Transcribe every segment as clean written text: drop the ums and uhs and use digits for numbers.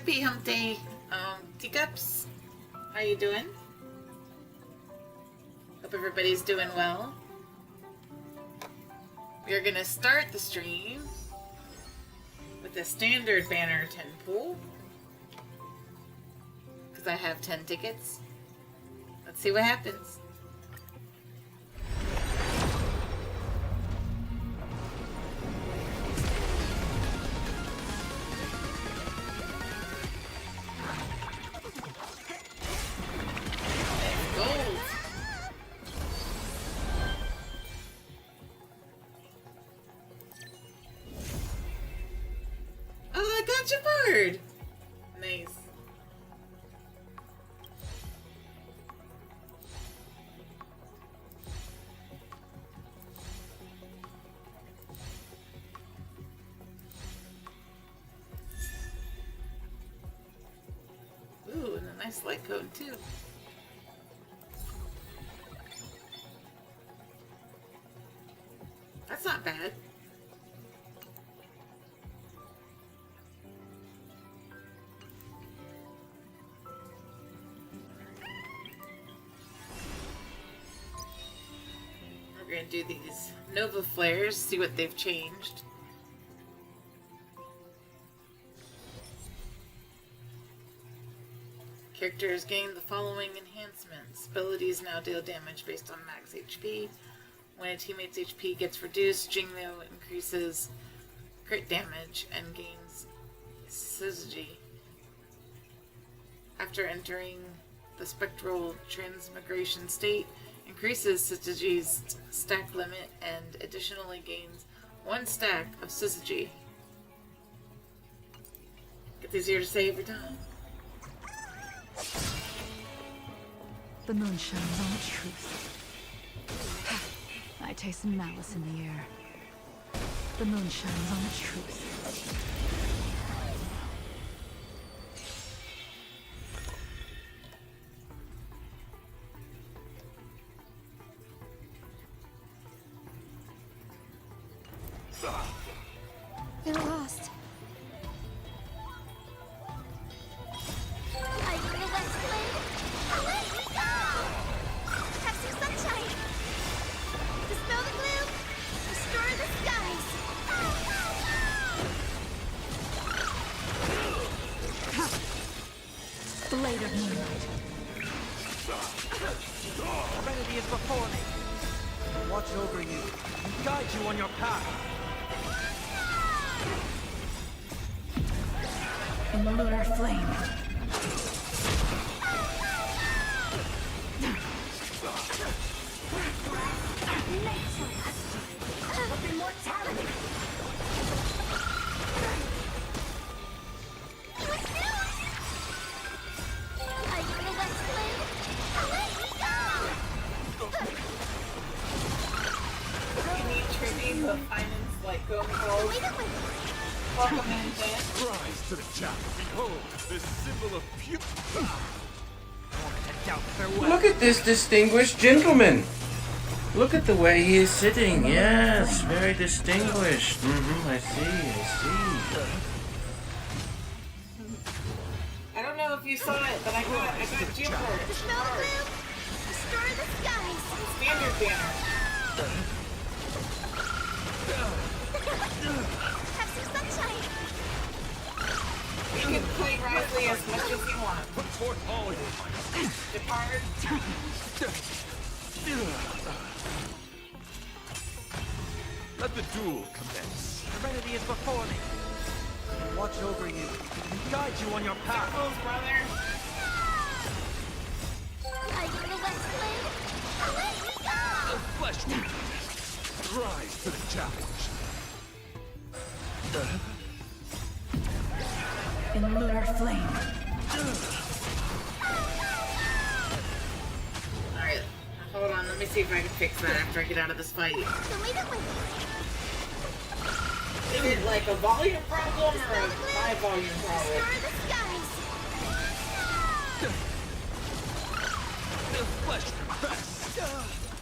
Happy Hump Day, teacups. How you doing? Hope everybody's doing well. We're gonna start the stream with a standard banner 10 pool. Because I have 10 tickets. Let's see what happens. Bird. Nice. Ooh, and a nice light cone too. That's not bad. We're gonna do these Nova Flares, see what they've changed. Characters gain the following enhancements. Abilities now deal damage based on max HP. When a teammate's HP gets reduced, Jingyo increases crit damage and gains syzygy. After entering the spectral transmigration state, increases syzygy's stack limit and additionally gains 1 stack of syzygy. Gets easier to say every time. The moon shines on the truth. I taste malice in the air. The moon shines on the truth. They're lost. I bring a west wind. Away we go! Have some sunshine. Dispel the gloom. Restore the skies. Blade of moonlight. Serenity is before me. Watch over you and guide you on your path. In the lunar flame. Of immortality. I bring a west wind. Away we go! You need tribute of Phainon's like going cold. Wait a minute. Welcome in, Dan. Rise to the challenge. Behold, this symbol of pure. Look at this distinguished gentleman. Look at the way he is sitting. Yes, very distinguished. I see. I don't know if you saw it, but I got Jumper. Dispel the gloom. Restore the skies. Standard banner. Have some sunshine. You can play Risley as much as you want. Put forth all your might. Depart. Let the duel commence. Serenity is before me. Watch over you and guide you on your path. Circles, brother. I bring a west wind. Away we go! The flesh will rise to the challenge. In the lunar flame. Alright, hold on, let me see if I can fix that after I get out of this fight. So wait a minute. Is it like a volume problem or a high volume problem? Restore the skies. The flesh confess.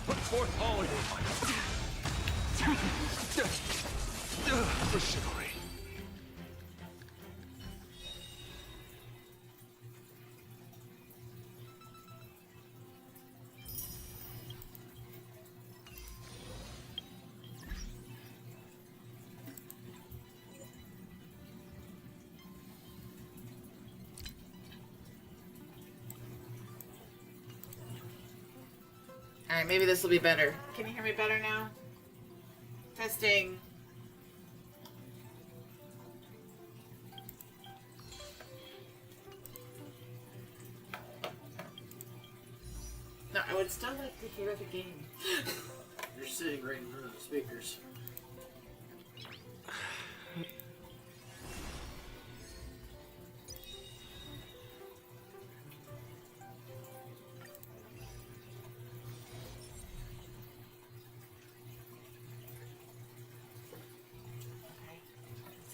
Put forth all your might. For chivalry. Alright, maybe this will be better. Can you hear me better now? Testing. No, I would still like to hear the game. You're sitting right in front of the speakers.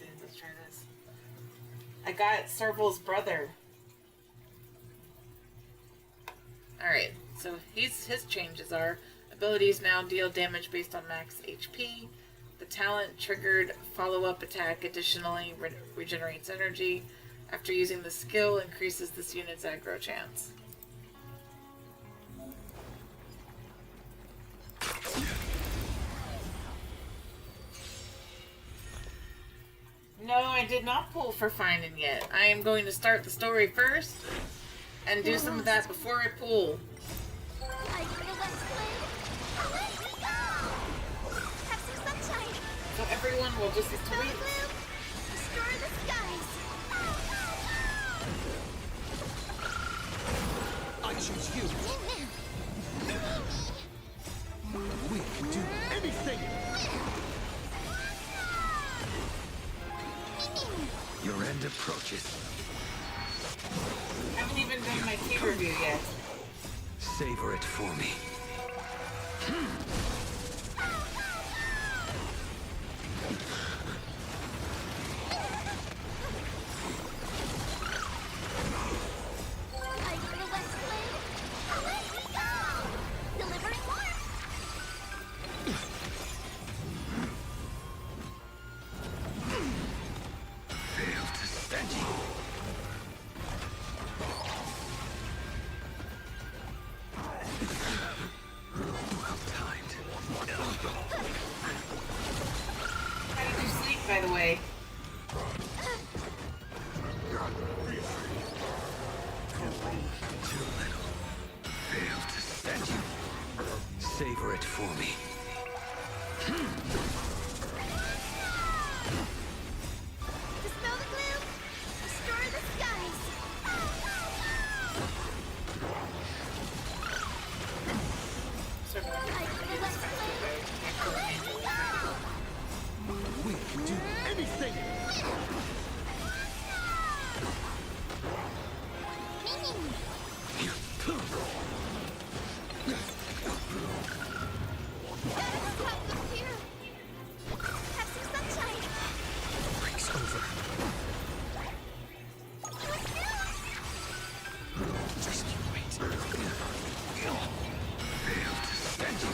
Okay, let's try this. I got Serval's brother. Alright, so his changes are abilities now deal damage based on max HP. The talent triggered follow-up attack additionally regenerates energy. After using the skill, increases this unit's aggro chance. No, I did not pull for Phainon yet. I am going to start the story first and do some of that before I pull. I feel that flame. Away we go! Have some sunshine. So everyone will just Dispel the gloom. Restore the skies. I choose you. We can do anything. Your end approaches. I haven't even done my tea review yet. Savor it for me. I feel that flame. Away we go! Delivering warmth. Fail to stand you. Well timed. How did you sleep, by the way? Too little. Fail to stand you. Savor it for me. Dispel the gloom. Restore the skies. Circle. I feel that flame. Away we go! We can do anything. Gotta go cut them here. Have some sunshine. Breaks over. Just you wait. Fail to stand you.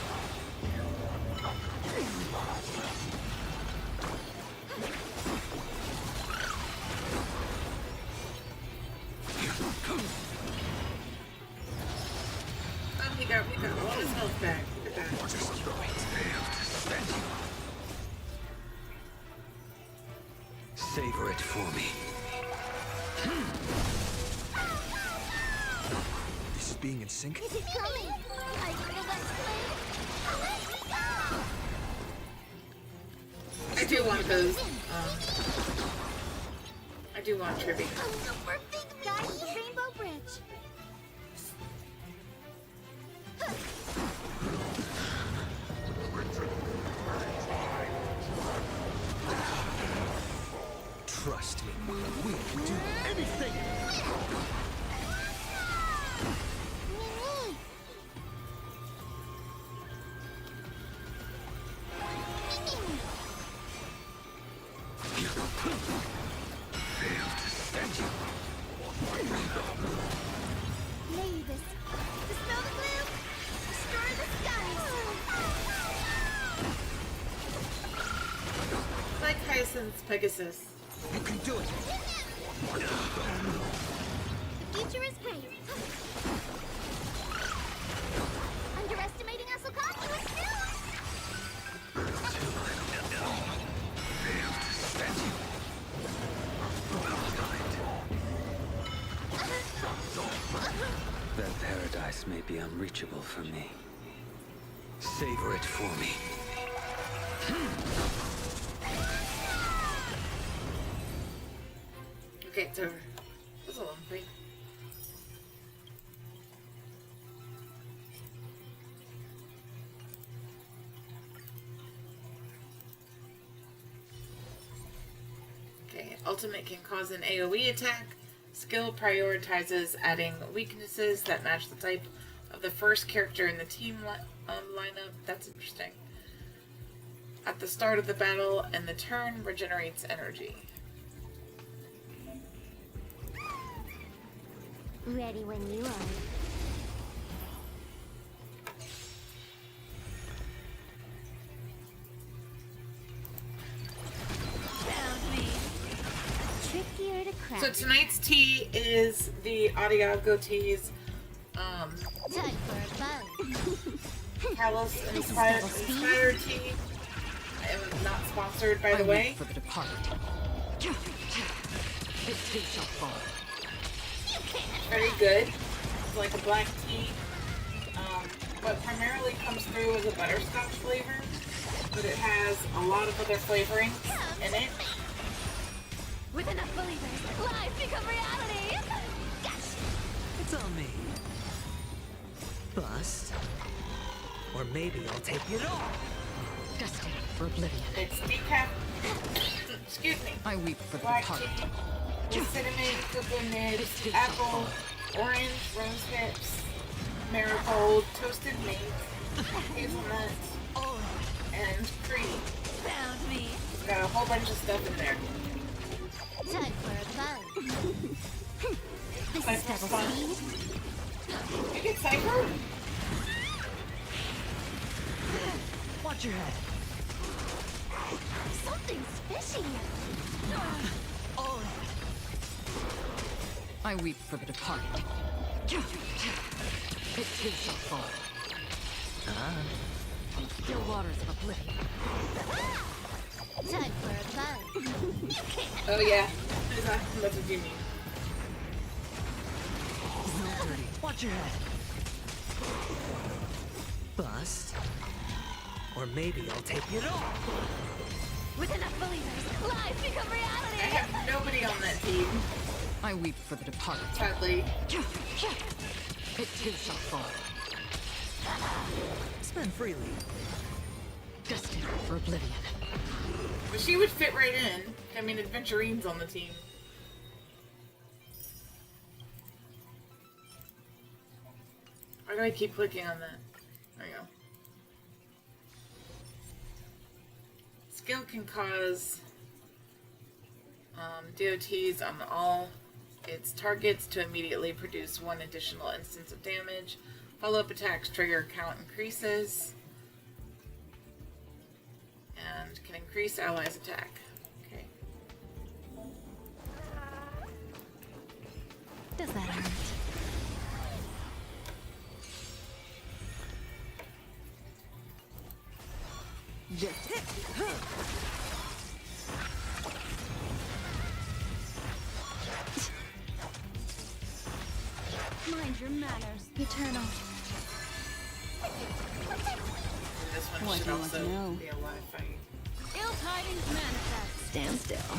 Oh, he got all his health back. Look at that. Just you wait. Fail to stand you. Savor it for me. This is being in sync. Is it coming? I feel that flame. Away we go! I do want those. I do want trivia. I'm super big guys, the Rainbow Bridge. Trust me. We can do anything. Fail to stand you. Mavis, dispel the gloom. Restore the skies. Like Hyacinth's Pegasus. You can do it. The future is great. Underestimating us will cost you a snooze. Fail to stand you. Well timed. That paradise may be unreachable for me. Savor it for me. Okay, it's over. That was a long fight. Okay, ultimate can cause an AoE attack. Skill prioritizes adding weaknesses that match the type of the first character in the team lineup. That's interesting. At the start of the battle and the turn regenerates energy. Ready when you are. Found me. Trickier to crack. So tonight's tea is the Adiago teas. Time for a buzz. Caelus inspired tea. I am not sponsored, by the way. For the departed. It too shall fall. Very good. It's like a black tea. But primarily comes through as a butterscotch flavor. But it has a lot of other flavorings in it. With enough believers, life become reality. Gotcha. It's on me. Bust. Or maybe I'll take it all. Destined for oblivion. It's decaf. Excuse me. I weep for the Black departed. tea with cinnamon, cocoa nibs, apple, orange, rose hips, marigold, toasted mint, hazelnut, and cream. Found me. It's got a whole bunch of stuff in there. Time for a buzz. This is Cypher double fun. speed. You get Cypher? Watch your head. Something's fishy. I weep for the departed. It too shall fall. Still waters of oblivion. Time for a buzz. You can't. Oh yeah. That's what you mean. No dirty. Watch your head. Bust. Or maybe I'll take it all. With enough believers, life become I reality. have nobody on that team, I weep for the departed. sadly. It too shall fall. Spend freely. Destined for oblivion. But she would fit right in. I mean, Adventurine's on the team. Why do I keep clicking on that? There you go. Skill can cause DOTs on all its targets to immediately produce one additional instance of damage. Follow-up attacks trigger count increases. And can increase allies' attack. Okay. Does that hurt? Just hit. Mind your manners, Eternal. This one What should do you want also to know? be a live fight. Ill tidings manifest. Stand still.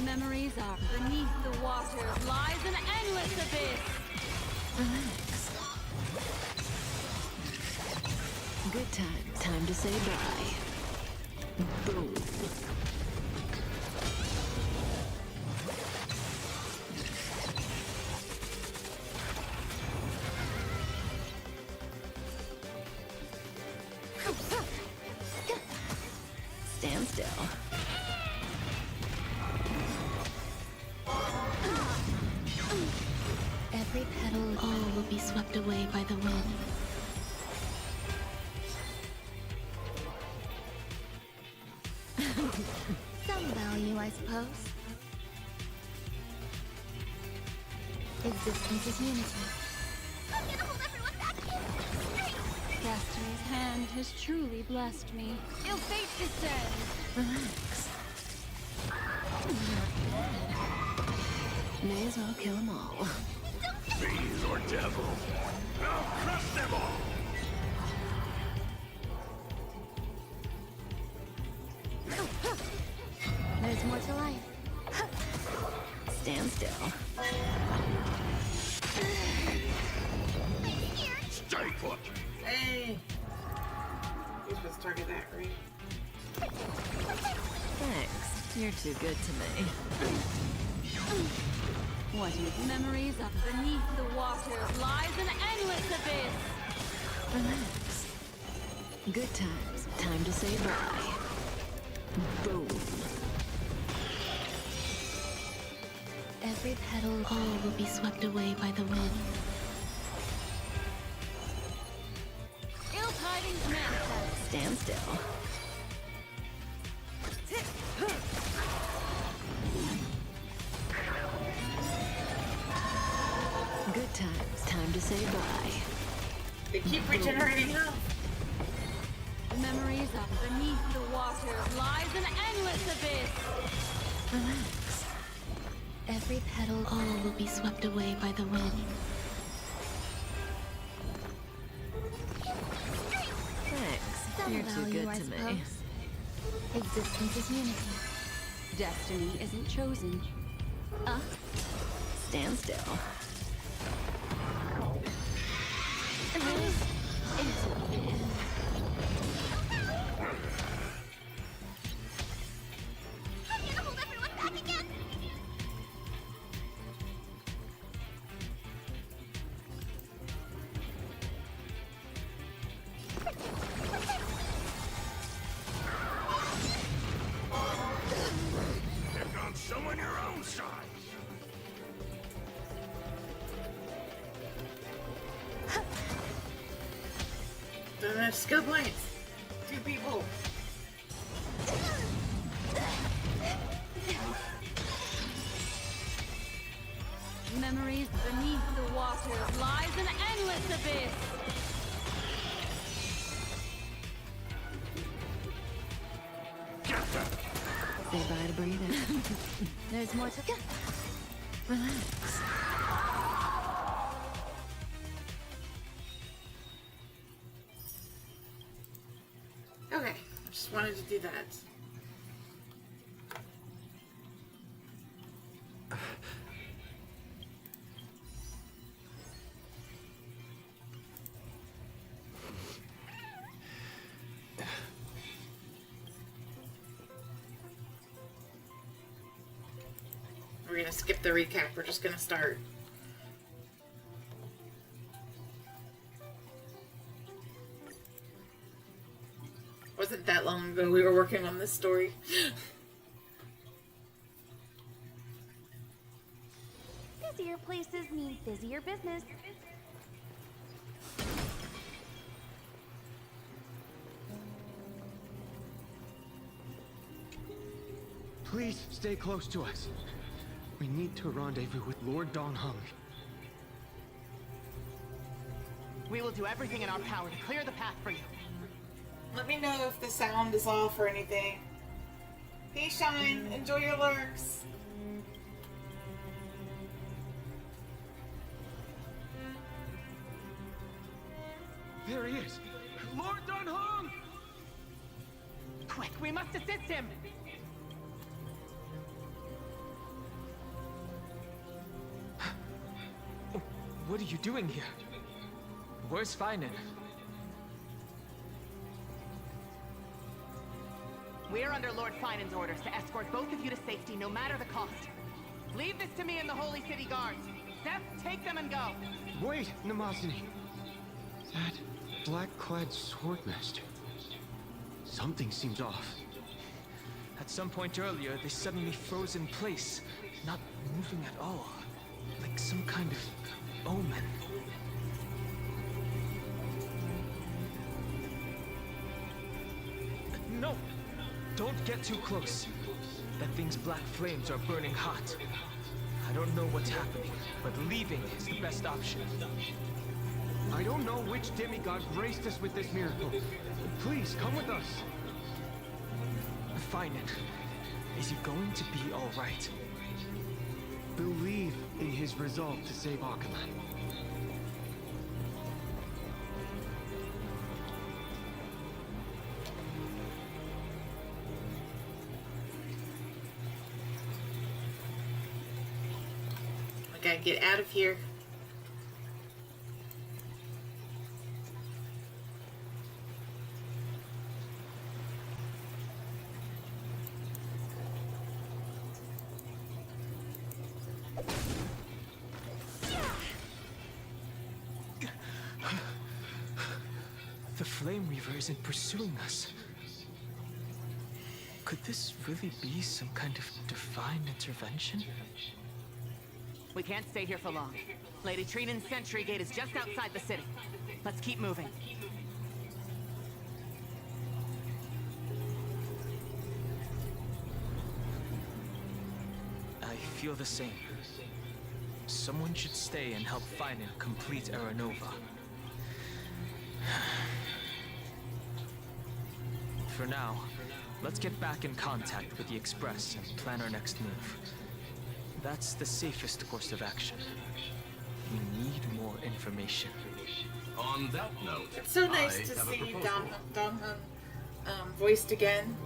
Memories are beneath the waters lies an endless abyss. Relax. Good time. Time to say bye. Boom. Stand still. Every petal, all will be swept away by the wind. Some value, I suppose. Existence is unity. I'm gonna hold everyone back in. Destiny's hand has truly blessed me. Ill fate descends. Relax. May as well kill them all. Don't fiend or devil. I'll crush them all! There's more to life. Stand still. Stay put! Hey! You're supposed to target that, right? Thanks. You're too good to me. What do you Memories of beneath the waters lies an endless abyss. Relax. Good times. Time to say bye. Boom. Every petal, all will be swept away by the wind. Ill tidings manifest. Stand still. Good times. Time to say bye. They keep regenerating health. Memories of beneath the waters lies an endless abyss. Relax. Every petal, all will be swept away by the wind. Thanks. Some You're too value, good I to me. suppose. Existence is unity. Destiny isn't chosen. Stand still. I'm gonna hold everyone back again. Pick on someone your own size! Doesn't have skill points. 2 people. Memories beneath the waters lies an endless abyss. Say bye to breathing. There's more to go. Relax. Okay, I just wanted to do that. We're gonna skip the recap, we're just gonna start. Wasn't that long ago we were working on this story. Busier places mean busier business. Please stay close to us. We need to rendezvous with Lord Don Hung. We will do everything in our power to clear the path for you. Let me know if the sound is off or anything. Hey Shine, enjoy your lurks. There he is! Lord Don Hung! Quick, we must assist him! What are you doing here? Where's Phainon? We're under Lord Phainon's orders to escort both of you to safety, no matter the cost. Leave this to me and the Holy City Guards. Zeph, take them and go. Wait, Namazini. That black-clad swordmaster. Something seems off. At some point earlier, they suddenly froze in place, not moving at all. Like some kind of omen. No! Don't get too close. That thing's black flames are burning hot. I don't know what's happening, but leaving is the best option. I don't know which demigod graced us with this miracle. Please, come with us. Phainon, is he going to be alright? Believe in his resolve to save Akaman. Gotta get out of here. The Flame Reaver isn't pursuing us. Could this really be some kind of divine intervention? We can't stay here for long. Lady Trinan's sentry gate is just outside the city. Let's keep moving. I feel the same. Someone should stay and help Phainon complete Aranova. For now, let's get back in contact with the Express and plan our next move. That's the safest course of action. We need more information. On that note, it's so nice to see Dong voiced again.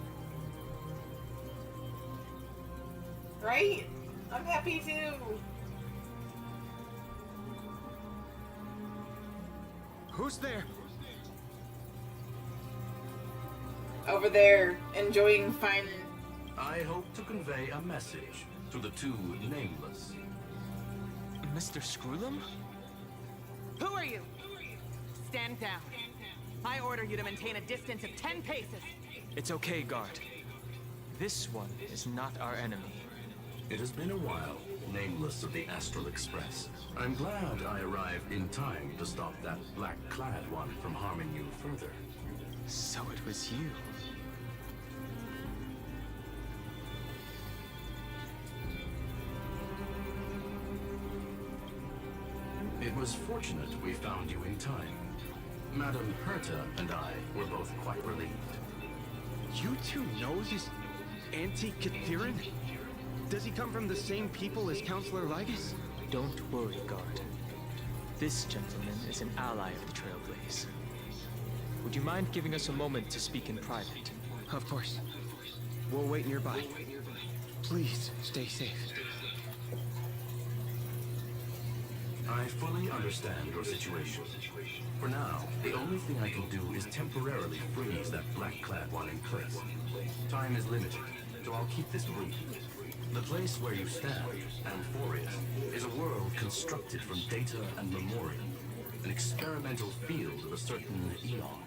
Right? I'm happy too. Who's there? Over there, enjoying Phainon. I hope to convey a message to the two nameless. Mr. Screwlum? Who are you? Stand down. I order you to maintain a distance of 10 paces. It's okay, guard. This one is not our enemy. It has been a while, nameless of the Astral Express. I'm glad I arrived in time to stop that black-clad one from harming you further. So it was you. It was fortunate we found you in time. Madame Herta and I were both quite relieved. You two know this Anti-Catherine? Does he come from the same people as Counselor Lygus? Don't worry, guard. This gentleman is an ally of the Trailblaze. Would you mind giving us a moment to speak in private? Of course. We'll wait nearby. Please, stay safe. I fully understand your situation. For now, the only thing I can do is temporarily freeze that black-clad one in place. Time is limited, so I'll keep this brief. The place where you stand, Amphoreus, is a world constructed from data and memoria, an experimental field of a certain eon.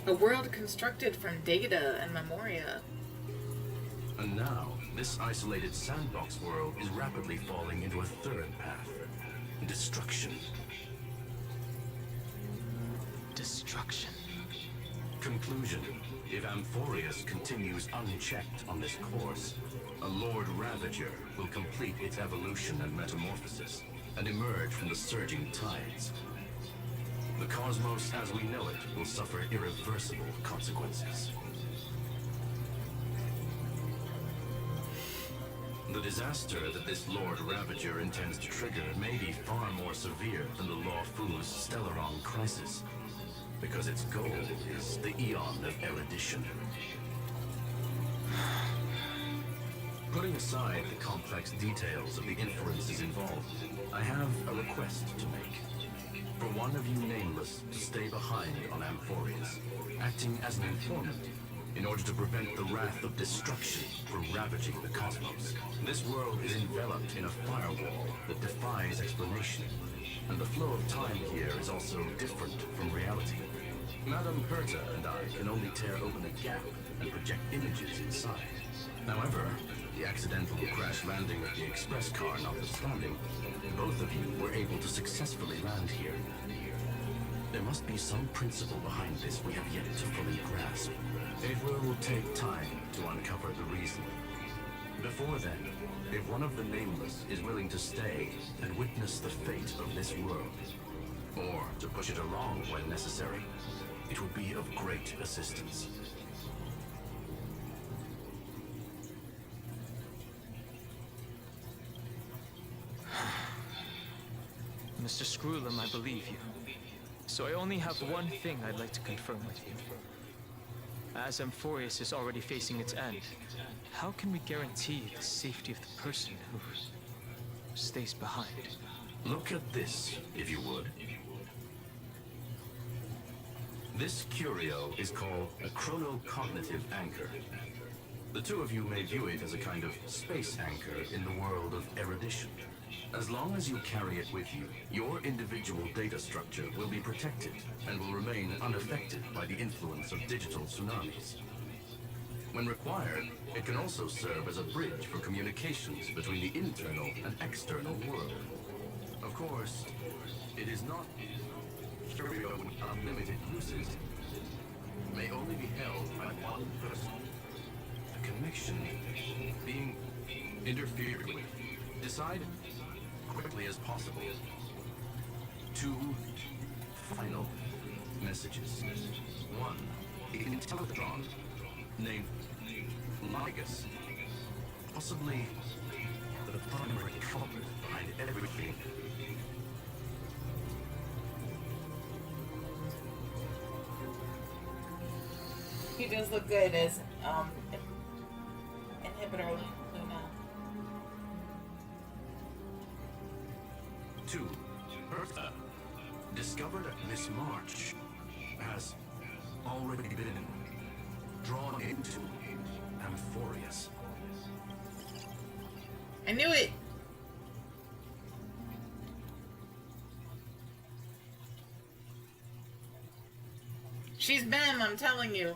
A world constructed from data and memoria. And now, this isolated sandbox world is rapidly falling into a third path. Destruction. Destruction. Conclusion. If Amphoreus continues unchecked on this course, a Lord Ravager will complete its evolution and metamorphosis, and emerge from the surging tides. The cosmos as we know it will suffer irreversible consequences. The disaster that this Lord Ravager intends to trigger may be far more severe than the Law Fu's Stellaron crisis, because its goal is the Eon of Erudition. Putting aside the complex details of the inferences involved, I have a request to make. For one of you nameless to stay behind on Amphoreus, acting as an informant, in order to prevent the wrath of destruction from ravaging the cosmos. This world is enveloped in a firewall that defies explanation, and the flow of time here is also different from reality. Madame Herta and I can only tear open a gap and project images inside. However, the accidental crash landing of the express car notwithstanding, both of you were able to successfully land here. There must be some principle behind this we have yet to fully grasp. It will take time to uncover the reason. Before then, if one of the nameless is willing to stay and witness the fate of this world, or to push it along when necessary, it would be of great assistance. Mr. Screwlum, I believe you. So I only have one thing I'd like to confirm with you. As Amphoreus is already facing its end, how can we guarantee the safety of the person who stays behind? Look at this, if you would. This curio is called a chronocognitive anchor. The two of you may view it as a kind of space anchor in the world of erudition. As long as you carry it with you, your individual data structure will be protected and will remain unaffected by the influence of digital tsunamis. When required, it can also serve as a bridge for communications between the internal and external world. Of course, it is not curio with unlimited uses. It may only be held by one person. The connection being interfered with. Decide quickly as possible. 2 final messages. 1, Intellatron, named Ligus, possibly the primary culprit behind everything. He does look good as inhibitor Luna. 2, Bertha, discovered that Miss March has already been drawn into Amphoreus. I knew it! She's been, I'm telling you.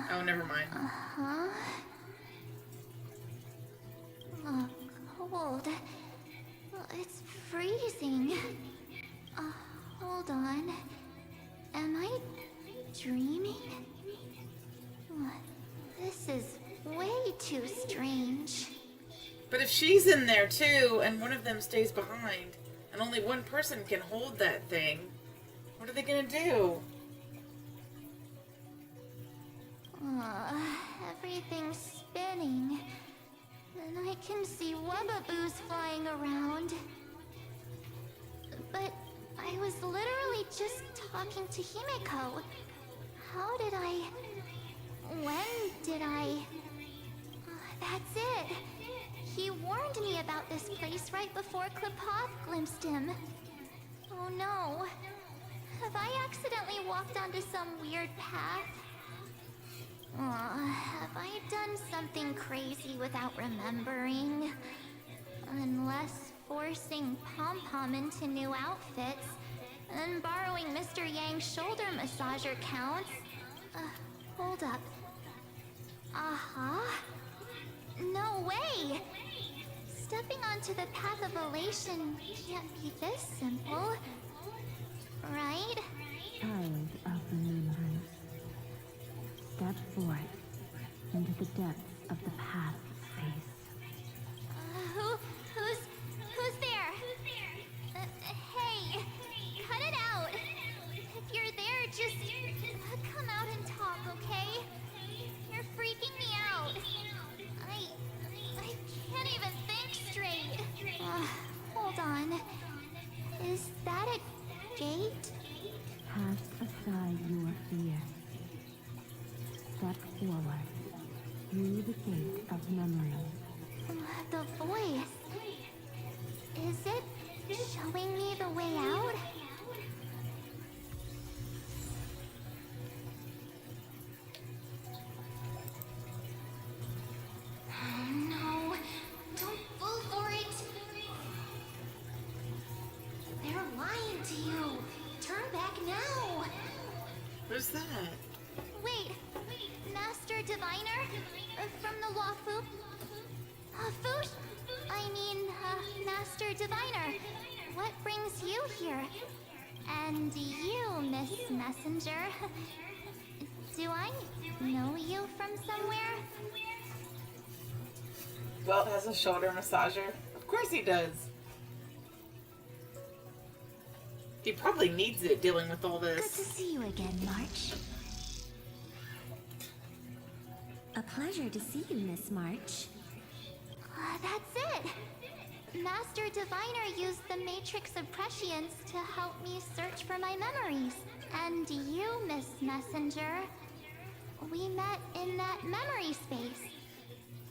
Oh, never mind. Uh-huh. Oh, cold. It's freezing. Hold on. Am I dreaming? This is way too strange. But if she's in there too, and one of them stays behind, and only one person can hold that thing, what are they gonna do? Everything's spinning. And I can see wubbaboos flying around. But I was literally just talking to Himeko. How did I... When did I... That's it. He warned me about this place right before Klipoth glimpsed him. Oh no. Have I accidentally walked onto some weird path? Have I done something crazy without remembering? Unless forcing Pom-Pom into new outfits and borrowing Mr. Yang's shoulder massager counts. Hold up. No way! Stepping onto the path of elation can't be this simple. Right? Child of the Moonrise. Step forth into the depths of the path of space. Who's there? Hey, cut it out. If you're there, just come out and talk, okay? You're freaking me out. I can't even think straight. Hold on. Is that a gate? Cast aside your fear. Step forward through the gate of memory. The voice. Is it showing me the way out? No, don't fall for it. They're lying to you. Turn back now. Who's that? Wait, Master Diviner? From the Wafu? Food? I mean, Master Diviner. What brings you here? And you, Miss Messenger. Do I know you from somewhere? Welt has a shoulder massager. Of course he does. He probably needs it dealing with all this. Good to see you again, March. A pleasure to see you, Miss March. That's it! Master Diviner used the Matrix of Prescience to help me search for my memories. And you, Miss Messenger, we met in that memory space.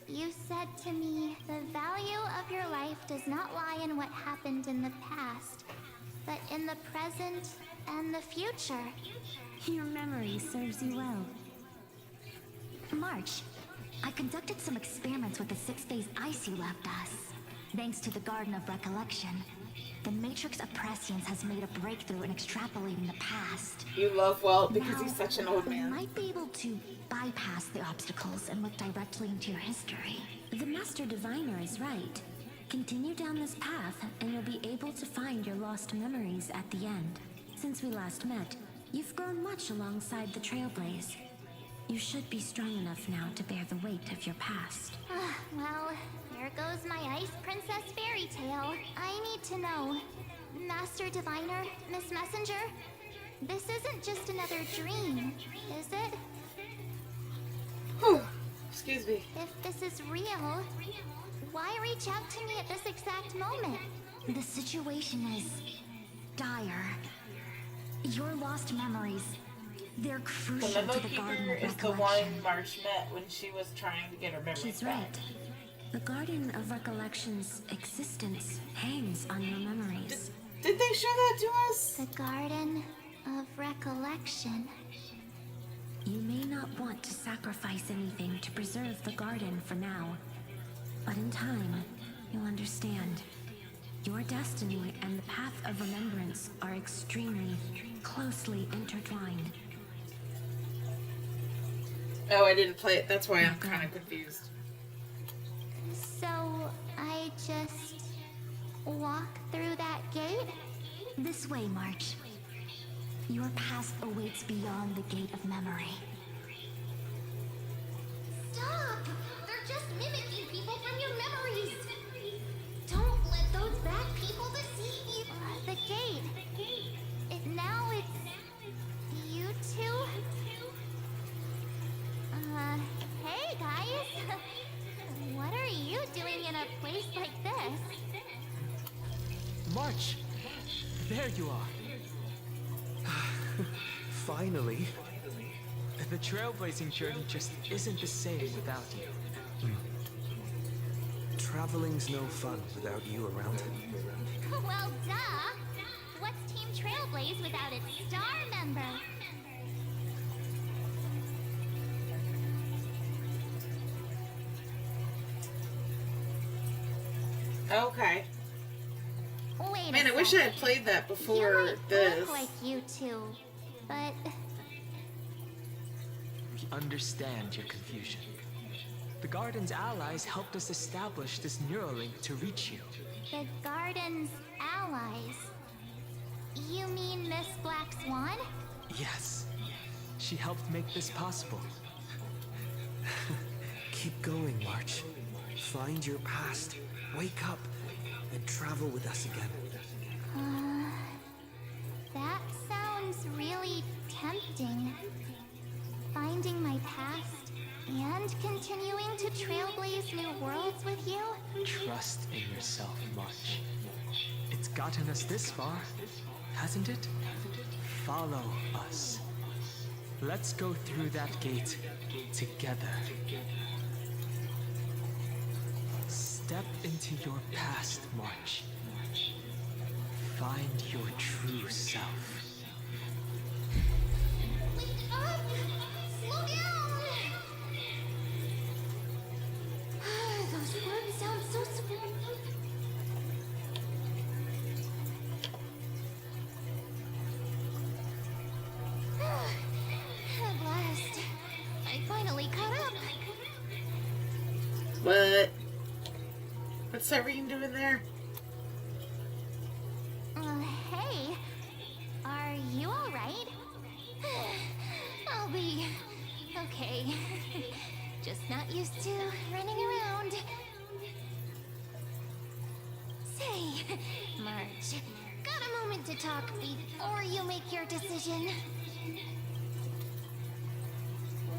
You said to me, the value of your life does not lie in what happened in the past, but in the present and the future. Your memory serves you well. March, I conducted some experiments with the 6-phase ice you left us. Thanks to the Garden of Recollection, the Matrix of Prescience has made a breakthrough in extrapolating the past. You love Walt because Now, he's such an old we man. might be able to bypass the obstacles and look directly into your history. The Master Diviner is right. Continue down this path, and you'll be able to find your lost memories at the end. Since we last met, you've grown much alongside the Trailblaze. You should be strong enough now to bear the weight of your past. Well, there goes my Ice Princess fairy tale. I need to know, Master Diviner, Miss Messenger, this isn't just another dream, is it? Whew. Excuse me. If this is real, why reach out to me at this exact moment? The situation is dire. Your lost memories, they're The crucial memo to the Garden keeper of is the Recollection. one March met when she was trying to get her memories She's back. right. The Garden of Recollection's existence hangs on your memories. Did they show that to us? The Garden of Recollection. You may not want to sacrifice anything to preserve the garden for now, but in time, you'll understand. Your destiny and the path of remembrance are extremely, closely intertwined. Oh, I didn't play it. That's why I'm kind of confused. So, I just walk through that gate? This way, March. Your past awaits beyond the gate of memory. Stop! They're just mimicking people from your memories! Don't let those bad people deceive you! The gate. Now it's you two? Hey guys! What are you doing in a place like this? March! There you are. Finally. The trailblazing journey just isn't the same without you. Traveling's no fun without you around. Well, duh! What's Team Trailblaze without its star member? Okay. Wait Man, a I wish I sec. had played that You before might this. look like you two, but We understand your confusion. The Garden's allies helped us establish this Neuralink to reach you. the Garden's allies. You mean Miss Black Swan? Yes. She helped make this possible. Keep going, March. Find your past. Wake up and travel with us again. That sounds really tempting. Finding my past and continuing to trailblaze new worlds with you? Trust in yourself, March. It's gotten us this far, hasn't it? Follow us. Let's go through that gate together. Step into your past, March. Find your true self. Slow down! Those words sound so sweet. At last, I finally caught up. What? What's Irene doing there? Hey, are you alright? I'll be okay. Just not used to running around. Say, March, got a moment to talk before you make your decision?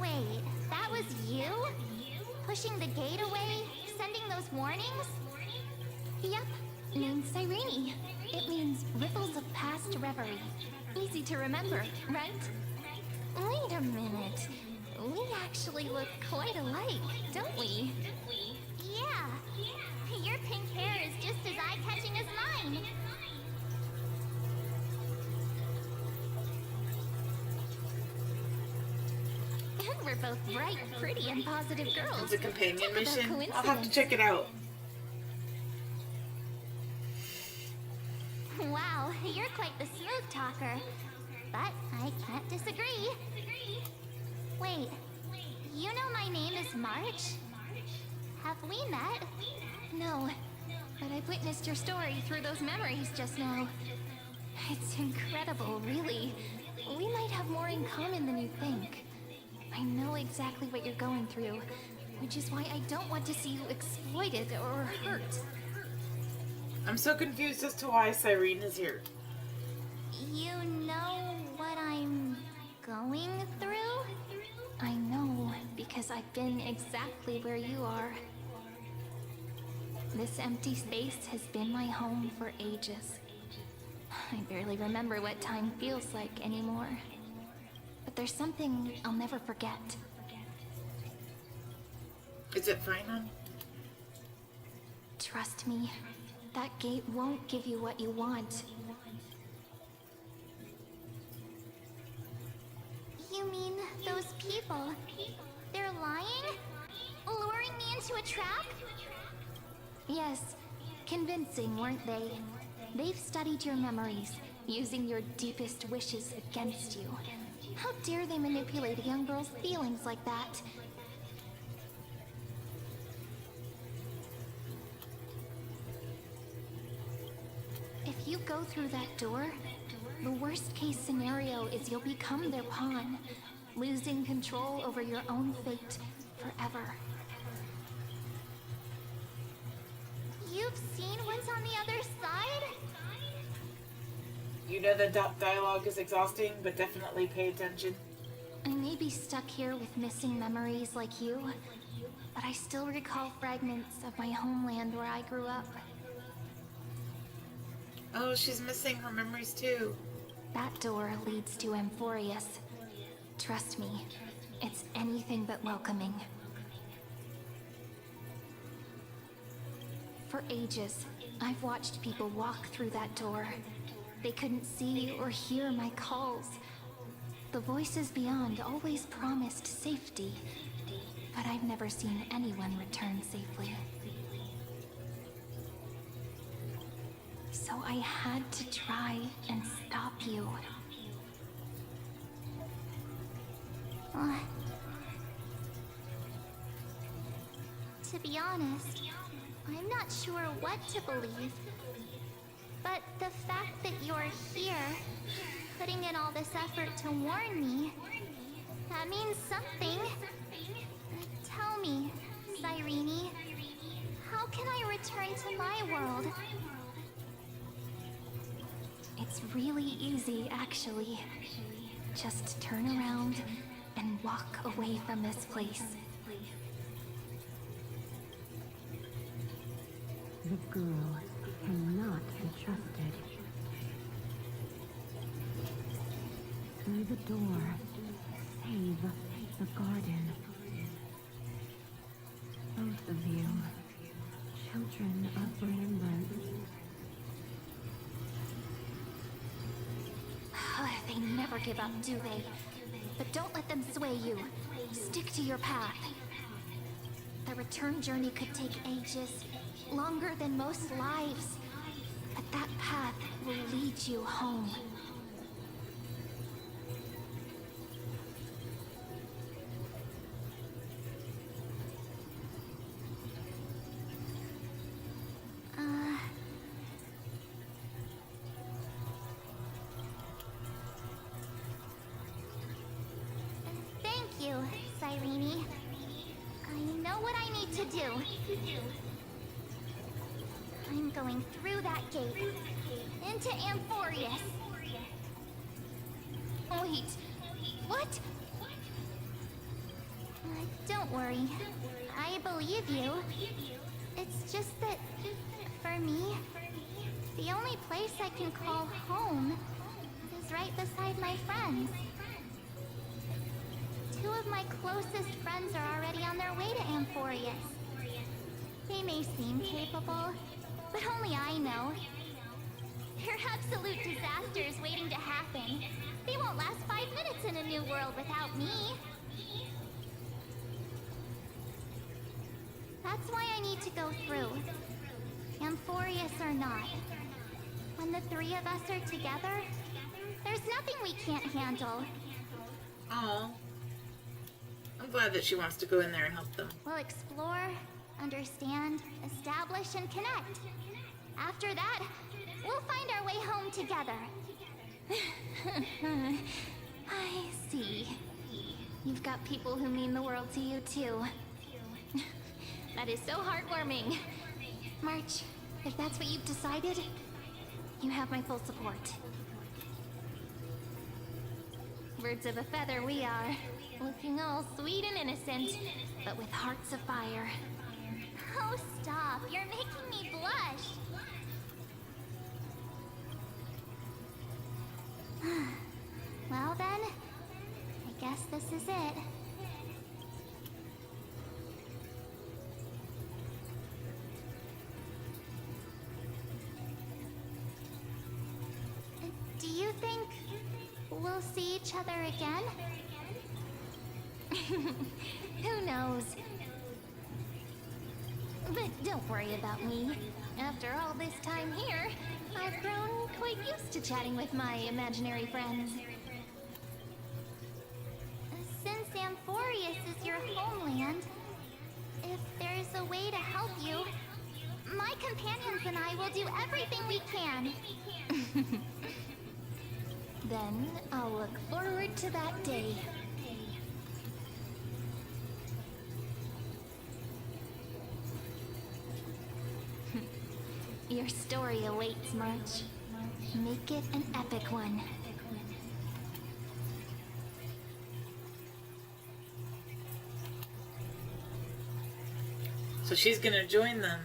Wait, that was you? Pushing the gate away? Sending those warnings? Yep, named Cyrene. It means ripples of past reverie. Easy to remember, right? Wait a minute. We actually look quite alike, don't we? Yeah. Your pink hair is just as eye-catching as mine. We're both bright, pretty, and positive girls. It's a companion Talk about mission. I'll have to coincidence. check it out. Wow, you're quite the smooth talker. But I can't disagree. Wait, you know my name is March? Have we met? No, but I've witnessed your story through those memories just now. It's incredible, really. We might have more in common than you think. I know exactly what you're going through, which is why I don't want to see you exploited or hurt. I'm so confused as to why Cyrene is here. You know what I'm going through? I know, because I've been exactly where you are. This empty space has been my home for ages. I barely remember what time feels like anymore. But there's something I'll never forget. Is it Phainon? Trust me, that gate won't give you what you want. You mean those people? They're lying? Luring me into a trap? Yes, convincing, weren't they? They've studied your memories, using your deepest wishes against you. How dare they manipulate a young girl's feelings like that? If you go through that door, the worst case scenario is you'll become their pawn, losing control over your own fate forever. You've seen what's on the other side? You know the dialogue is exhausting, but definitely pay attention. I may be stuck here with missing memories like you, but I still recall fragments of my homeland where I grew up. Oh, she's missing her memories too. That door leads to Amphoreus. Trust me, it's anything but welcoming. For ages, I've watched people walk through that door. They couldn't see or hear my calls. The voices beyond always promised safety, but I've never seen anyone return safely. So I had to try and stop you. To be honest, I'm not sure what to believe. But the fact that you're here, putting in all this effort to warn me, that means something. Tell me, Cyrene, how can I return to my world? It's really easy, actually. Just turn around and walk away from this place. The girl cannot be trusted. Through the door, save the garden. Both of you, children of remembrance. They never give up, do they? But don't let them sway you. Stick to your path. The return journey could take ages, longer than most lives. But that path will lead you home. Thank you, Cyrene. I know what I need to do. I'm going through that gate, into Amphoreus. Wait, what? Don't worry, I believe you. It's just that, for me, the only place I can call home is right beside my friends. Two of my closest friends are already on their way to Amphoreus. They may seem capable, but only I know. They're absolute disasters waiting to happen. They won't last 5 minutes in a new world without me. That's why I need to go through. Amphoreus or not. When the three of us are together, there's nothing we can't handle. Oh, I'm glad that she wants to go in there and help them. We'll explore, understand, establish, and connect. After that, we'll find our way home together. I see. You've got people who mean the world to you, too. That is so heartwarming. March, if that's what you've decided, you have my full support. Birds of a feather we are. Looking all sweet and innocent, but with hearts of fire. Oh, stop. You're making me blush. Well then, I guess this is it. Do you think we'll see each other again? Who knows? But don't worry about me. After all this time here, I've grown quite used to chatting with my imaginary friends. Since Amphoreus is your homeland, if there's a way to help you, my companions and I will do everything we can. Then I'll look forward to that day. Your story awaits, March. Make it an epic one. So she's gonna join them.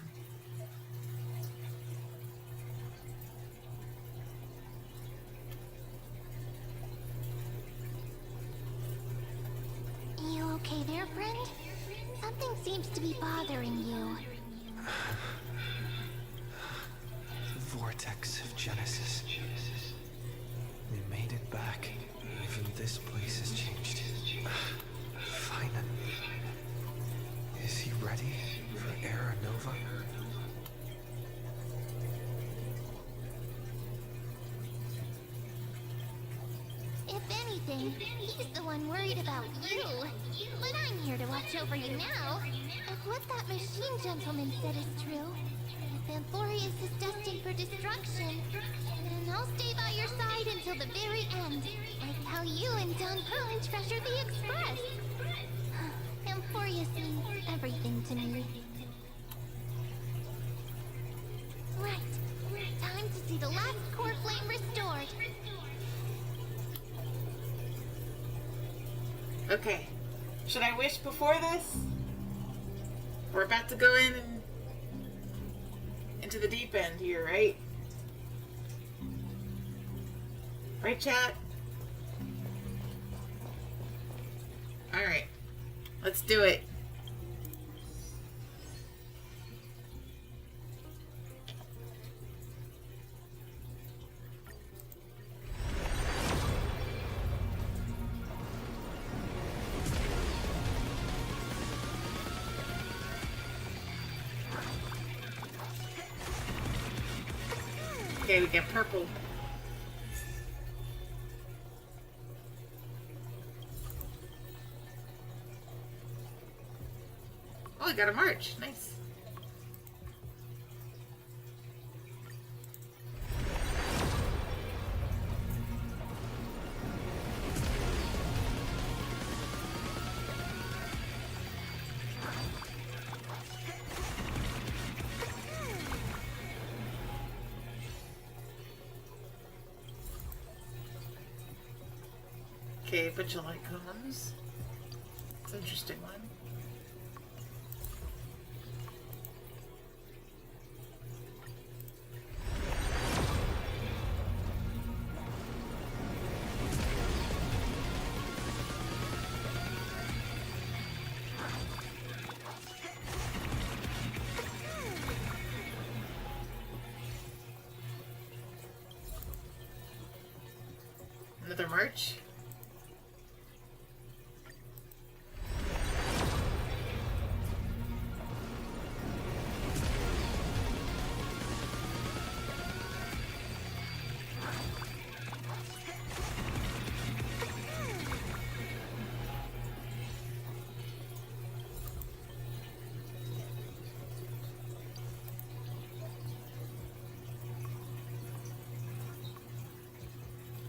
You okay there, friend? Something seems to be bothering you. The vortex of Genesis. We made it back. Even this place has changed. Phainon. Is he ready for Era Nova? If anything, he's the one worried about you. But I'm here to watch over you now. If what that machine gentleman said is true, if Amphoreus is destined for destruction, then I'll stay by your side until the very end. Like how you and Don Pearl treasured the Express. Amphoreus means everything to me. Right. Time to see the last core flame restored. Okay. Should I wish before this? We're about to go in and into the deep end here, right? Right, chat? Alright. Let's do it. Okay, we get purple. Oh, I got a march. Nice. Okay, bunch of light cones. It's an interesting one. Another march?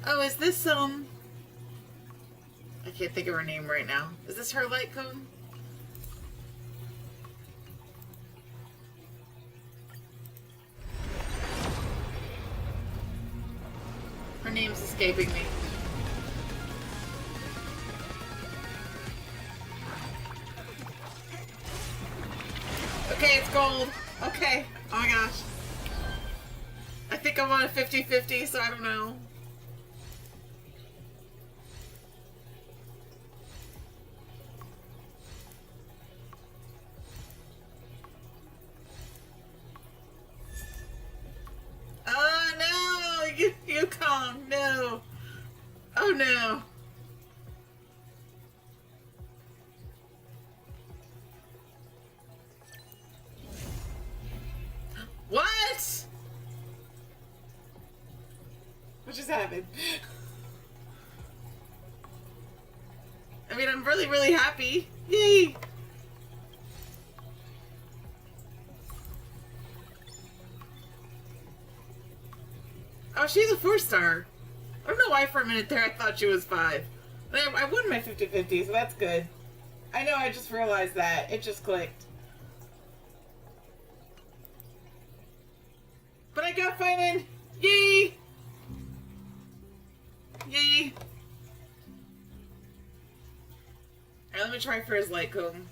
Oh, is this, I can't think of her name right now. Is this her light cone? Her name's escaping me. Okay, it's gold. Okay. Oh my gosh. I think I'm on a 50-50, so I don't know. Oh no! Yukong, no! Oh no! What? What just happened? I mean, I'm really, really happy. Yay! Oh, she's a 4-star. I don't know why for a minute there I thought she was 5. But I won my 50-50, so that's good. I know, I just realized that. It just clicked. But I got Phainon! Yay! Yay! Alright, let me try for his light cone.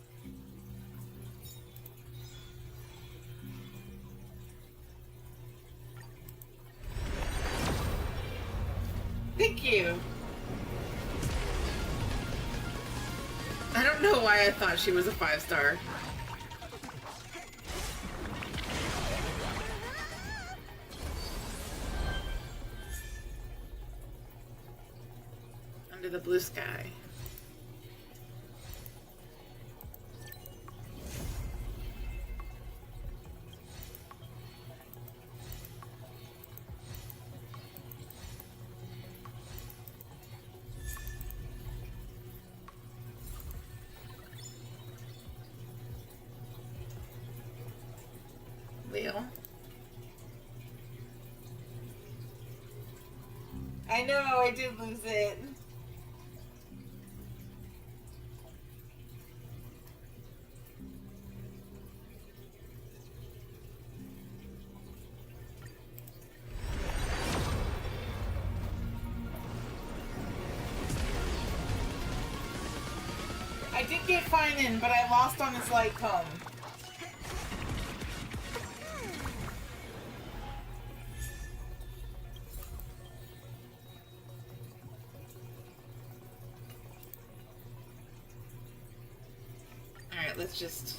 Thank you! I don't know why I thought she was a 5-star. Under the blue sky. Leo. I know, I did lose it. I did get Phainon, but I lost on his light cone. Alright, let's just...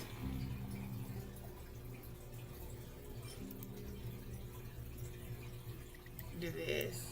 do this.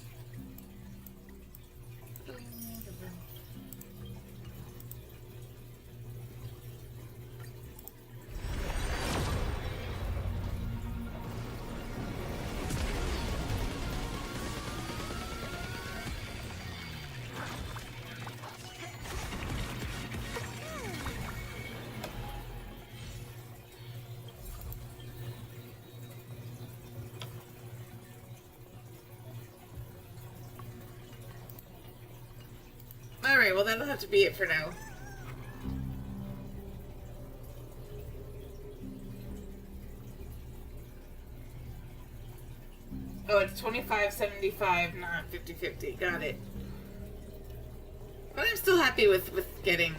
Alright, well that'll have to be it for now. Oh, it's 25-75, not 50-50. Got it. But I'm still happy with getting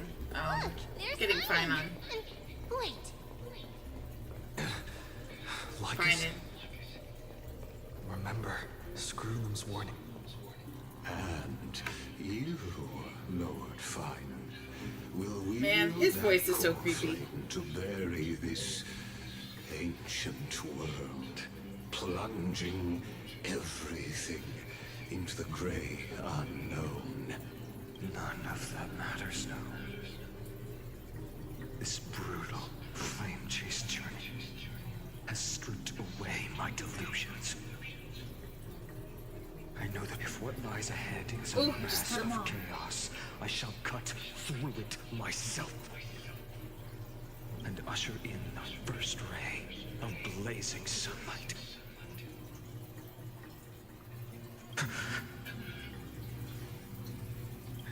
getting Phainon. Wait. Lycus, remember Scroolum's warning. And you, Lord Phainon, will we Man, his voice is so creepy. to bury this ancient world, plunging everything into the gray unknown. None of that matters now. This brutal, flame-chased journey has stripped away my delusions. I know that if what lies ahead is a mass of chaos, I shall cut through it myself and usher in the first ray of blazing sunlight.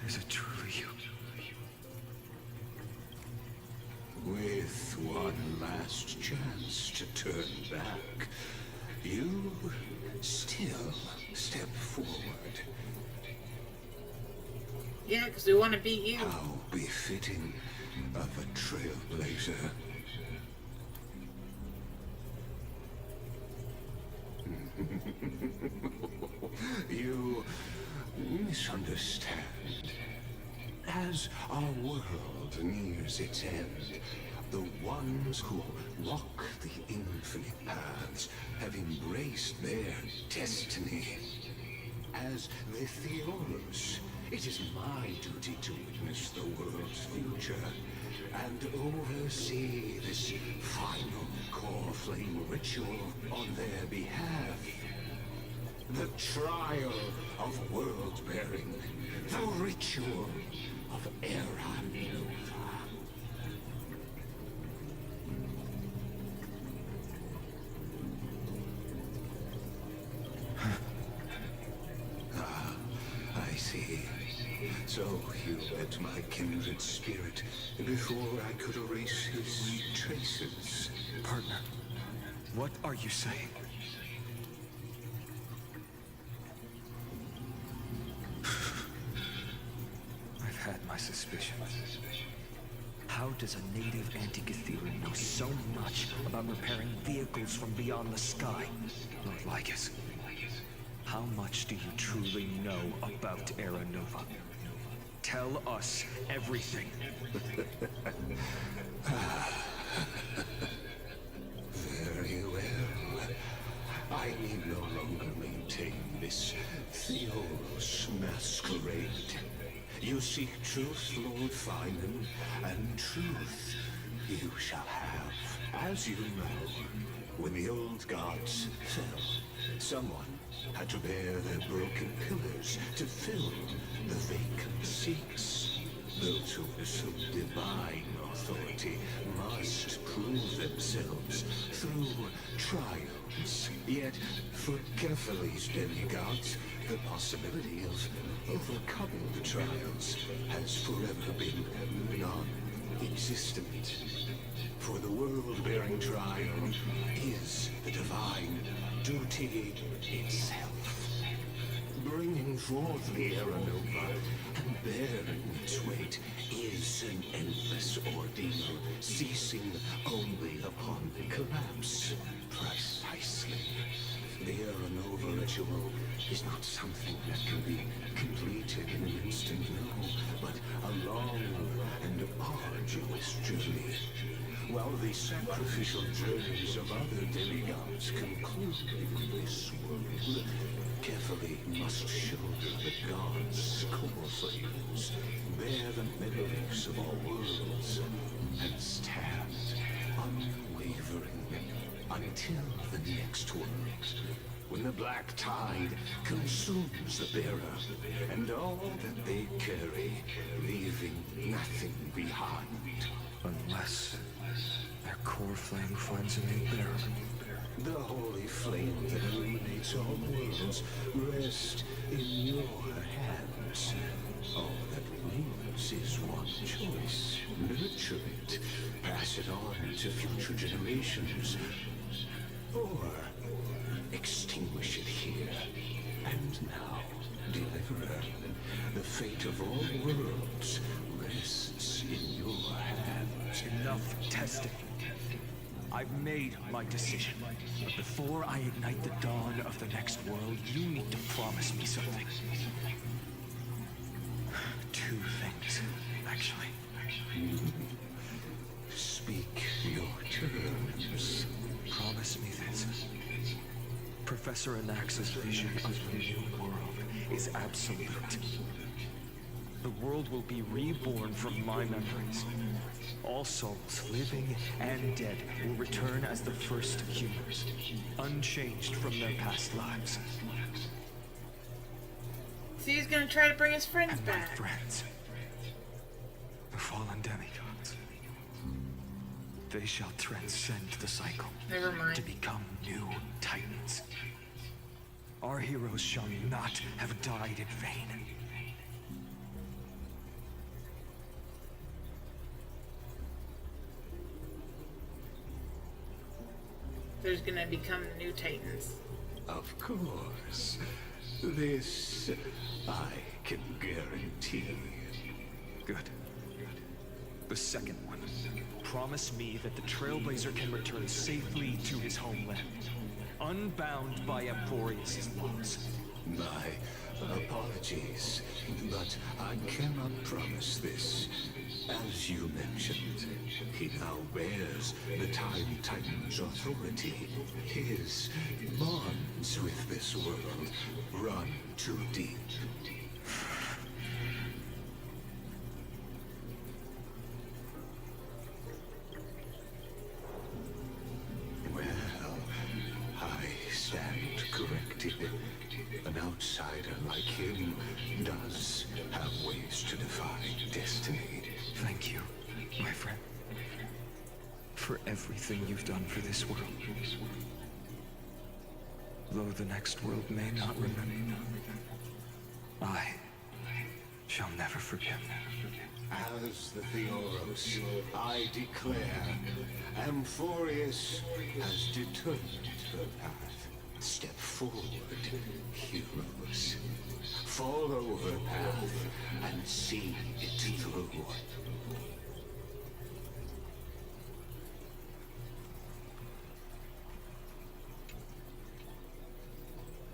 Is it truly you? With one last chance to turn back, you still step forward. Yeah, because we want to beat you. How befitting of a trailblazer. You misunderstand. As our world nears its end, the ones who walk the infinite paths have embraced their destiny. As the Caelus, it is my duty to witness the world's future and oversee this final core flame ritual on their behalf. The trial of world-bearing, the ritual of Era Nova. I see. So you met my kindred spirit before I could erase his traces. Partner, what are you saying? I've had my suspicions. How does a native Antikythera know so much about repairing vehicles from beyond the sky? Lord Lycus, how much do you truly know about Era Nova? Tell us everything. Very well. I need no longer maintain this Theos masquerade. You seek truth, Lord Phainon, and truth you shall have. As you know, when the old gods fell, someone had to bear their broken pillars to fill the vacant seats. Those who assume divine authority must prove themselves through trials. Yet, for Cephal's demigods, the possibility of overcoming the trials has forever been non-existent. For the world-bearing trial is the divine duty itself. Bringing forth the Era Nova and bearing its weight is an endless ordeal, ceasing only upon collapse. Precisely. The Era Nova ritual is not something that can be completed in an instant, no, but a long and arduous journey. While the sacrificial journeys of other demigods conclude in this world, carefully must shoulder the gods' core flames, bear the memories of all worlds, and stand unwavering until the next world, when the black tide consumes the bearer and all that they carry, leaving nothing behind. Unless their core flame finds a new bearer. The holy flame that illuminates all worlds rests in your hands. All that remains is one choice. Nurture it, pass it on to future generations, or extinguish it here and now. Deliverer, the fate of all worlds rests in your hands. Enough testing. I've made my decision. But before I ignite the dawn of the next world, you need to promise me something. Two things, actually. Speak your terms. Promise me this. Professor Anax's vision of the new world is absolute. The world will be reborn from my memories. All souls, living and dead, will return as the first humans, unchanged from their past lives. See, he's gonna try to bring his friends And my back. friends, the fallen demigods, they shall transcend the cycle. Never mind. To become new titans. Our heroes shall not have died in vain. There's gonna become new titans. Of course. This I can guarantee. Good. The second one. Promise me that the Trailblazer can return safely to his homeland, unbound by Amphoreus' laws. My apologies, but I cannot promise this. As you mentioned, he now bears the Time Titan's authority. His bonds with this world run too deep. Well, I stand corrected. An outsider like him does have ways to defy destiny. Thank you, my friend, for everything you've done for this world. Though the next world may not remember, I shall never forget. As the Theoros, I declare, Amphoreus has determined her path. Step forward, heroes. Follow her path and see it through.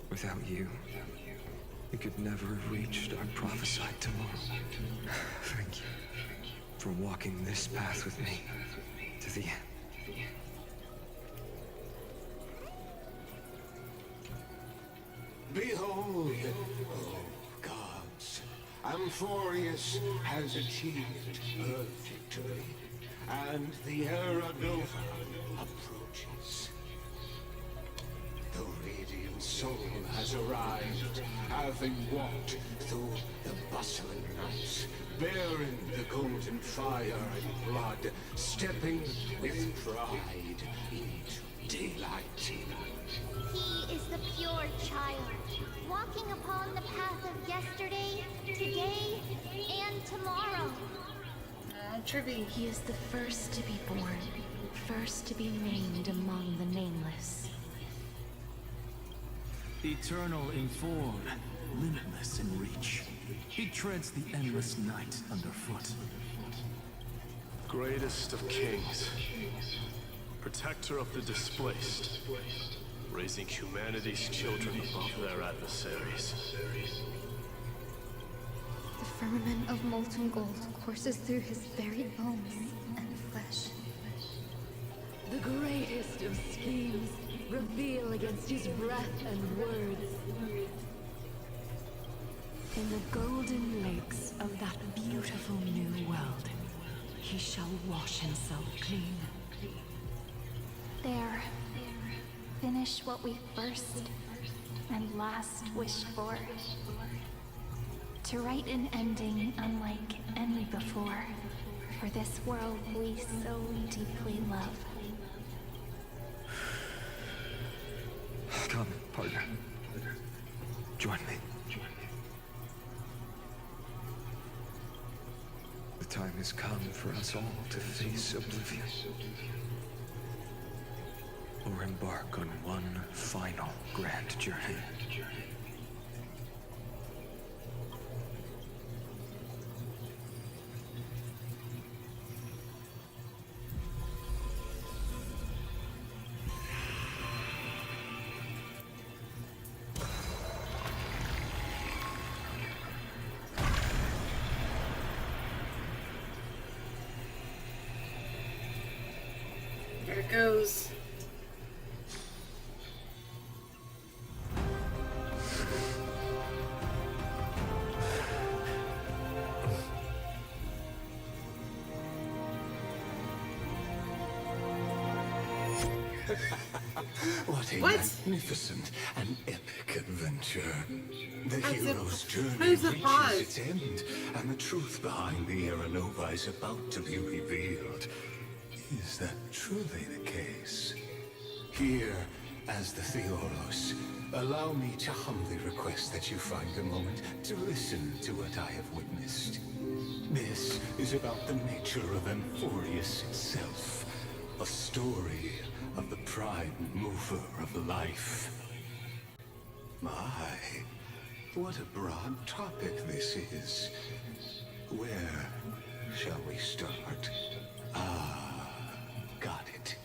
Without you, we could never have reached our prophesied tomorrow. Thank you for walking this path with me to the end. Behold, oh gods, Amphoreus has achieved her victory, and the Era Nova approaches. The radiant soul has arrived, having walked through the bustling nights, bearing the golden fire and blood, stepping with pride into daylight. He is the pure child, walking upon the path of yesterday, today, and tomorrow. Tribby. He is the first to be born, first to be named among the nameless. Eternal in form, limitless in reach. He treads the endless night underfoot. Greatest of kings, protector of the displaced, raising humanity's children above their adversaries. The firmament of molten gold courses through his very bones and flesh. The greatest of schemes reveal against his breath and words. In the golden lakes of that beautiful new world, he shall wash himself clean. There. Finish what we first and last wished for. To write an ending unlike any before, for this world we so deeply love. Come, partner. Join me. The time has come for us all to face oblivion. Or embark on one final grand journey. There it goes. What a magnificent and epic adventure. The hero's journey reaches its end, and the truth behind the Era Nova is about to be revealed. Is that truly the case? Here, as the Theoros, allow me to humbly request that you find a moment to listen to what I have witnessed. This is about the nature of Amphoreus itself, a story of the prime mover of life. My, what a broad topic this is. Where shall we start? Got it.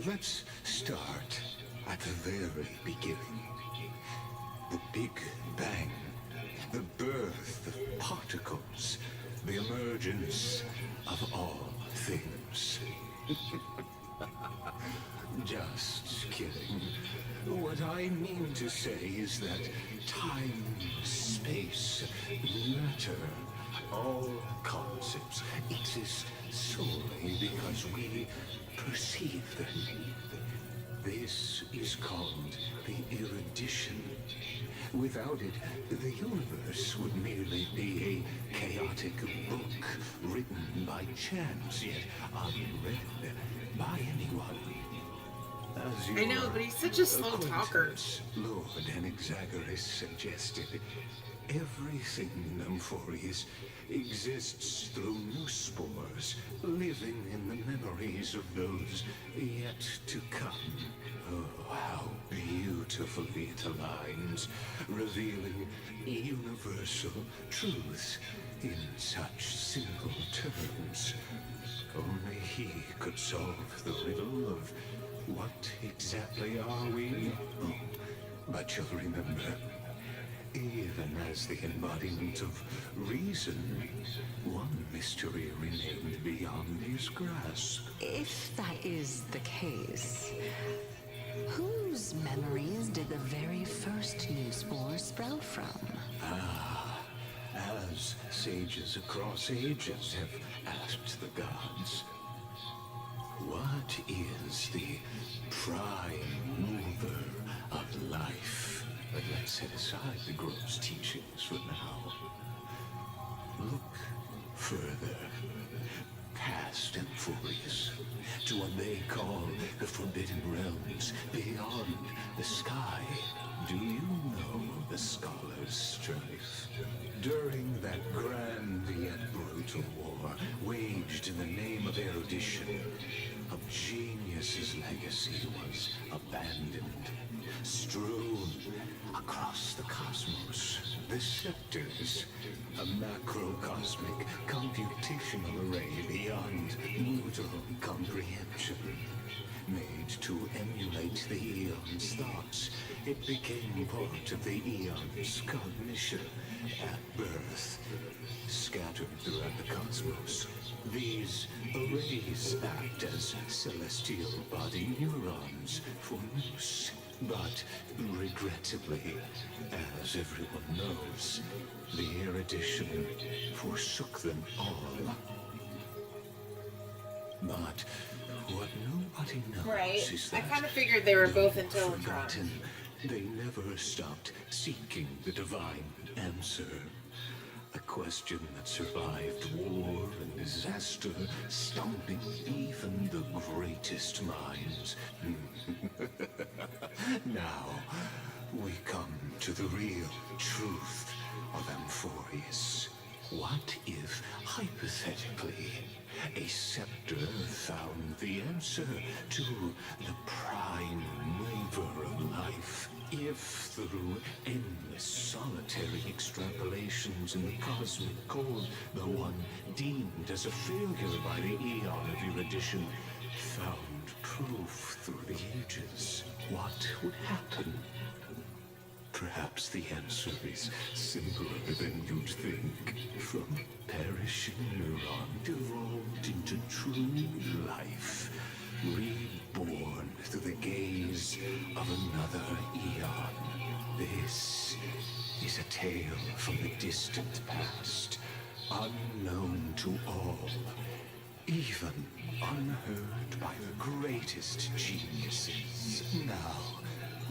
Let's start at the very beginning. The Big Bang. The birth of particles. The emergence of all things. Just kidding. What I mean to say is that time, space, matter, all concepts exist solely because we perceive them. This is called the erudition. Without it, the universe would merely be a chaotic book written by chance, yet unread by anyone. As I know, but he's such a slow talker. Lord Anaxagoras suggested, everything in Amphoreus exists through new spores, living in the memories of those yet to come. Oh, how beautifully it aligns, revealing universal truths in such simple terms. Only he could solve the riddle of what exactly are we? Oh, but you'll remember, even as the embodiment of reason, one mystery remained beyond his grasp. If that is the case, whose memories did the very first new spore sprout from? As sages across ages have asked the gods, what is the prime mover of life? But let's set aside the gross teachings for now. Look further, past Amphoreus, to what they call the Forbidden Realms beyond the sky. Do you know the Scholar's strife? During that grand yet brutal war, waged in the name of erudition, a genius's legacy was abandoned, strewn across the cosmos. The scepters, a macrocosmic computational array beyond mortal comprehension. Made to emulate the Eon's thoughts, it became part of the Eon's cognition at birth. Scattered throughout the cosmos, these arrays act as celestial body neurons for use. But regrettably, as everyone knows, the erudition forsook them all. But what nobody knows is that I kind of figured they were both in Teletron. forgotten, they never stopped seeking the divine answer. A question that survived war and disaster, stumping even the greatest minds. Now, we come to the real truth of Amphoreus. What if, hypothetically, a scepter found the answer to the prime mover of life? If through endless solitary extrapolations in the cosmic code, the one deemed as a failure by the Eon of erudition found proof through the ages, what would happen? Perhaps the answer is simpler than you'd think. From perishing neuron evolved into true life, reborn through the gaze of another eon. This is a tale from the distant past, unknown to all, even unheard by the greatest geniuses. Now,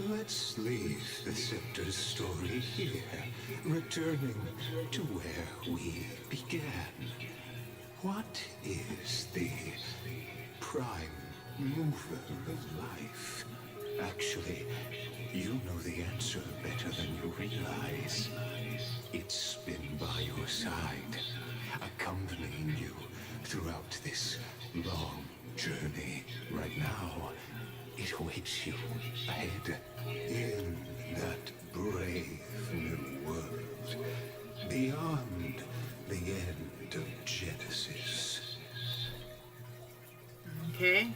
let's leave the Scepter's story here, returning to where we began. What is the prime mover of life? Actually, you know the answer better than you realize. It's been by your side, accompanying you throughout this long journey. Right now, it awaits you ahead in that brave new world, beyond the end of Genesis. Okay.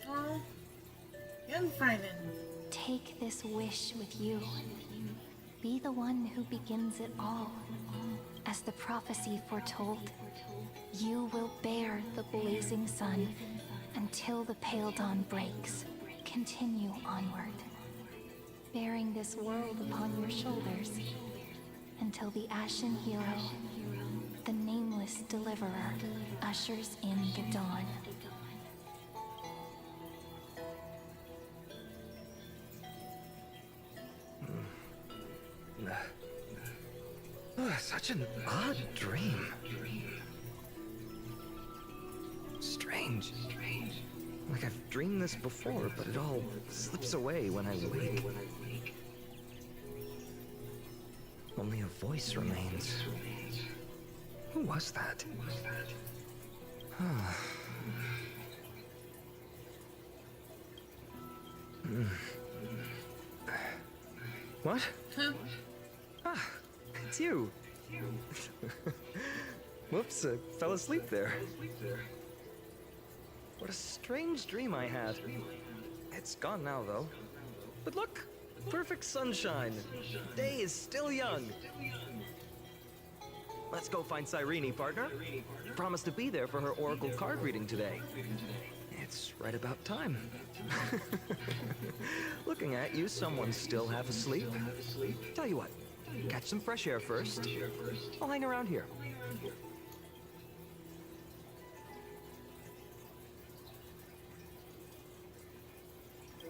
Oh, young Phainon. Take this wish with you. Be the one who begins it all. As the prophecy foretold, you will bear the blazing sun until the pale dawn breaks. Continue onward, bearing this world upon your shoulders until the Ashen Hero, the nameless deliverer, ushers in the dawn. Such an odd dream. Strange. Like I've dreamed this before, but it all slips away when I wake. Only a voice remains. Who was that? What? Huh? Ah, it's you. Whoops, I fell asleep there. What a strange dream I had. It's gone now, though. But look, perfect sunshine. The day is still young. Let's go find Cyrene, partner. Promised to be there for her oracle card reading today. It's right about time. Looking at you, someone's still half asleep. Tell you what, catch some fresh air first. I'll hang around here.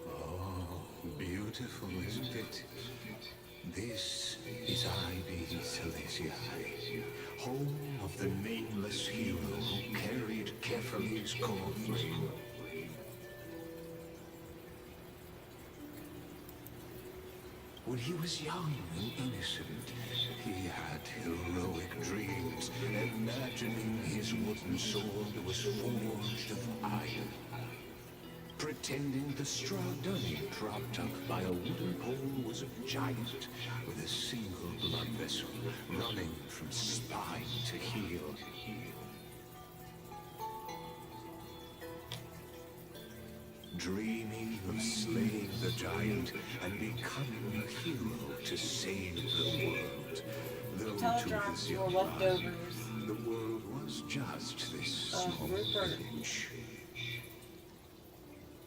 Oh, beautiful, isn't it? This is Ivy Celestii, home of the nameless hero who carried Kepha's core flame. When he was young and innocent, he had heroic dreams, imagining his wooden sword was forged of iron. Pretending the straw dummy propped up by a wooden pole was a giant with a single blood vessel running from spine to heel. Dreaming of slaying the giant and becoming a hero to save the world. Though to his surprise, the world was just this small village.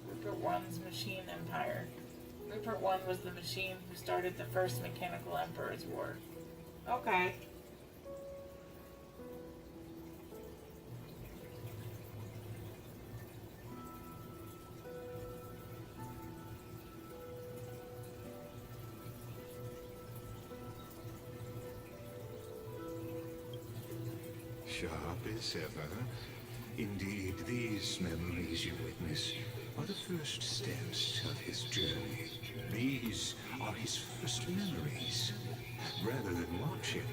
Rupert One's Machine Empire. Rupert One was the machine who started the first Mechanical Emperor's War. Okay. Sharp as ever. Indeed, these memories you witness are the first steps of his journey. These are his first memories. Rather than watch him,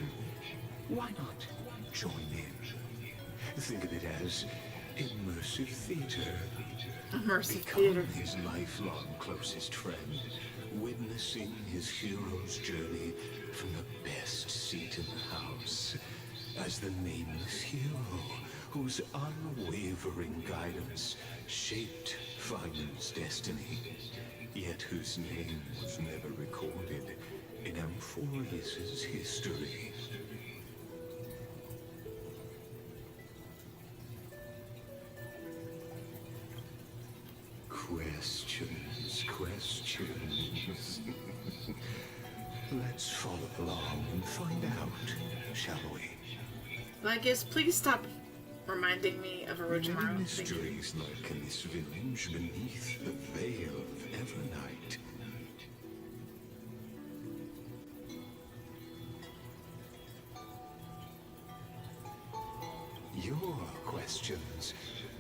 why not join in? Think of it as immersive theater. Immersive Become theater. his lifelong closest friend, witnessing his hero's journey from the best seat in the house. As the nameless hero whose unwavering guidance shaped Phainon's destiny, yet whose name was never recorded in Amphoreus' history. Questions, questions. Let's follow along and find out, shall we? Blagus, please stop reminding me of Orochimaru. Many mysteries lurk in this village beneath the veil of Evernight. Your questions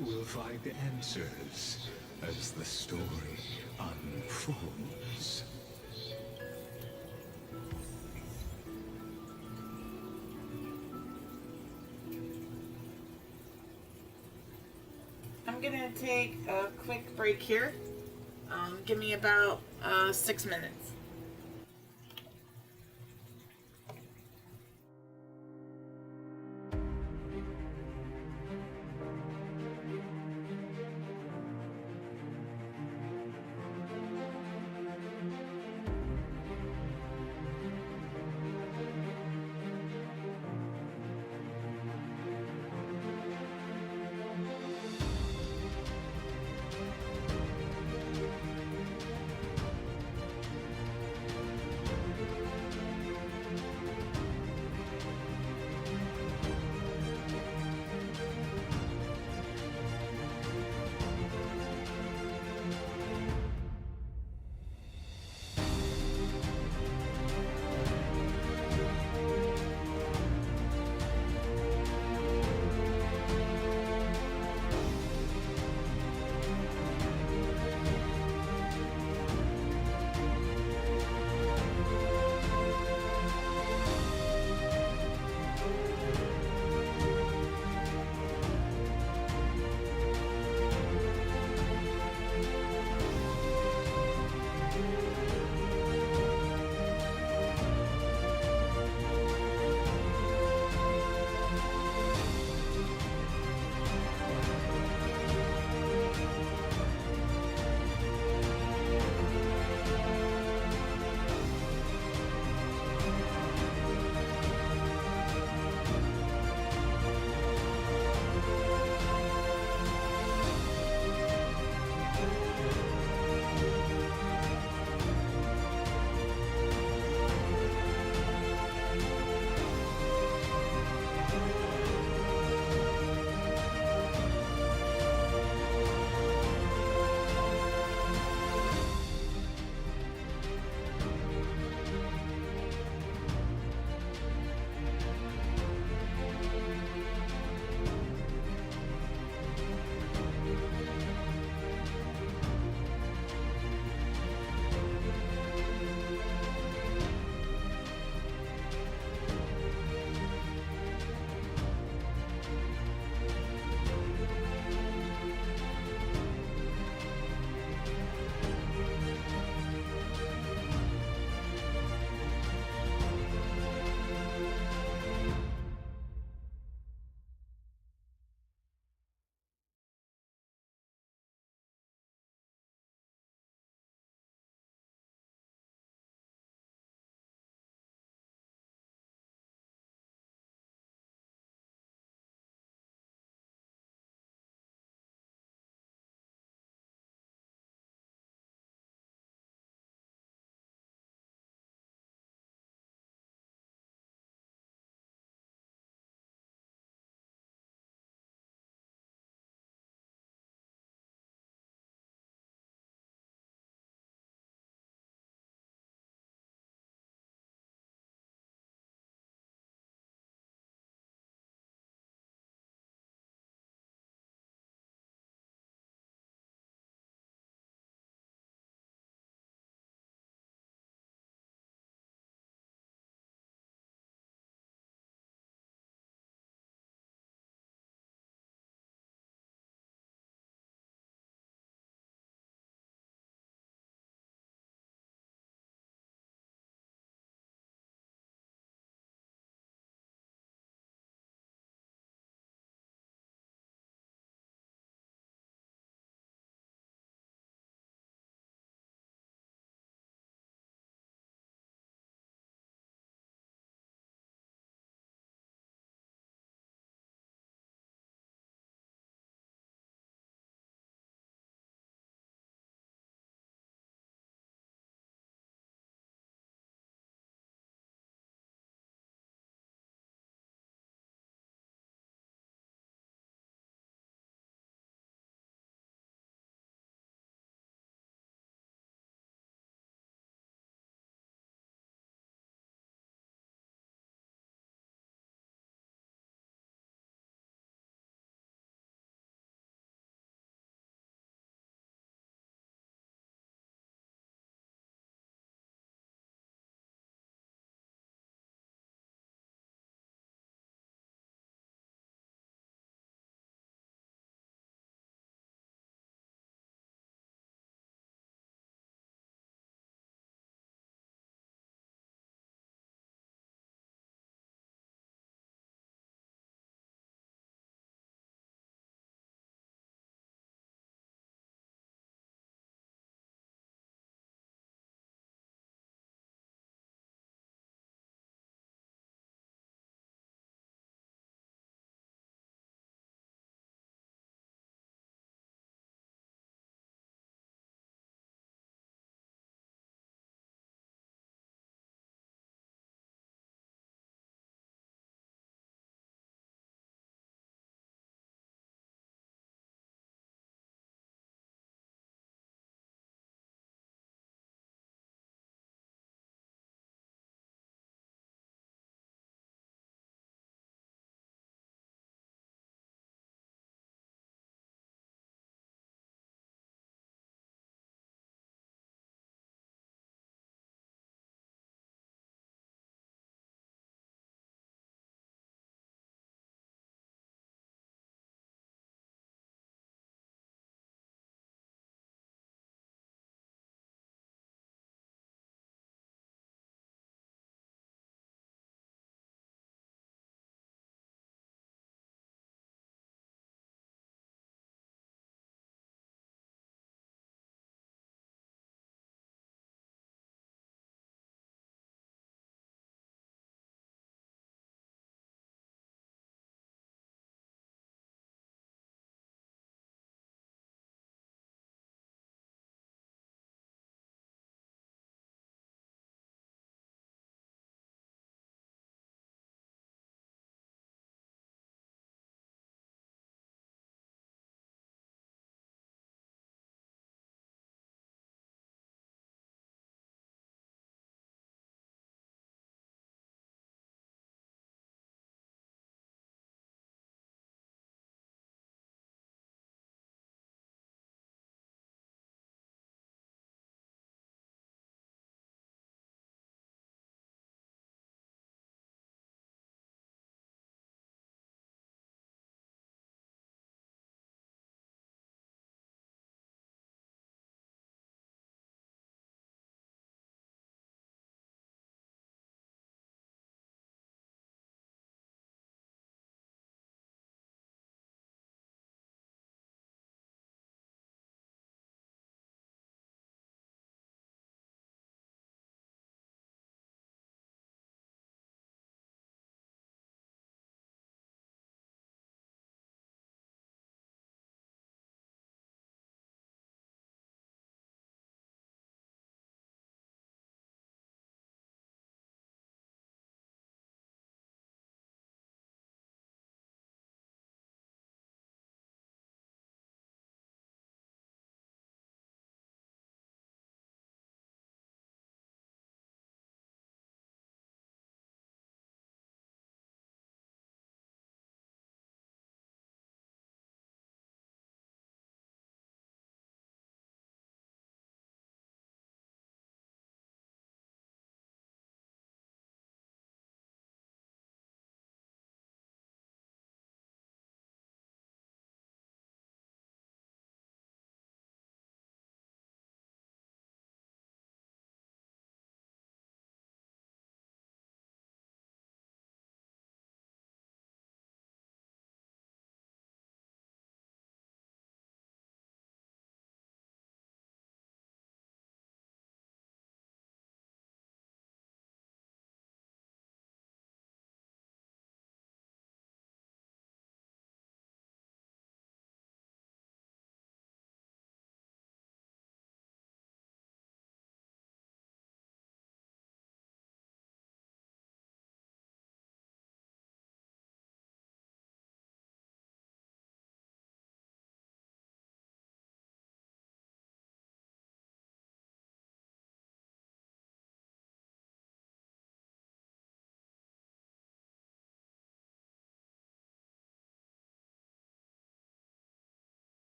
will find answers as the story unfolds. I'm gonna take a quick break here. Give me about 6 minutes.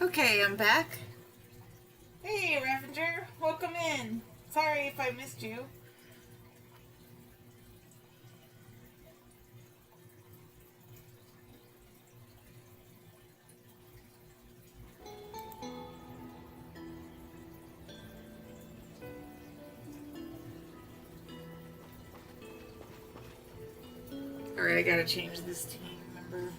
Okay, I'm back. Hey, Ravager, welcome in. Sorry if I missed you. Alright, I gotta change this team member.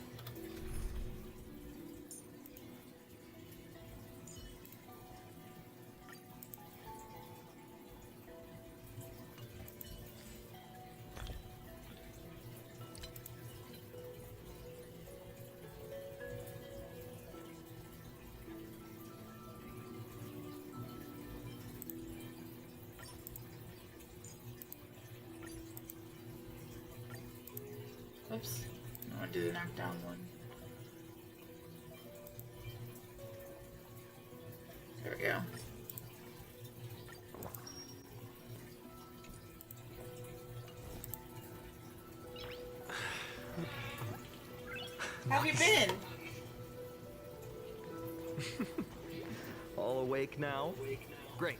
Oops. I want to do the knockdown one. There we go. How have you been? All awake now? Great.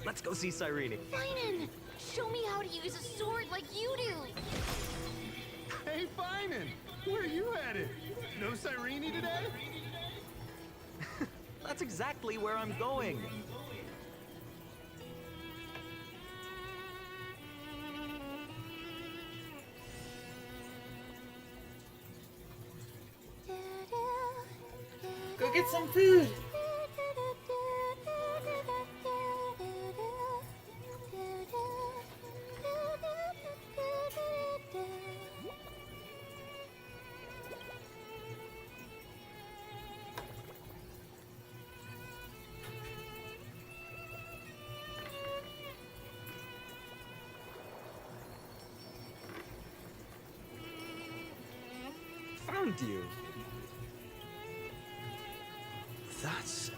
Let's go see Cyrene. Phainon, show me how to use a sword like you do. Hey, Phainon! Where are you headed? No Cyrene today? That's exactly where I'm going. Go get some food. Found you. That's...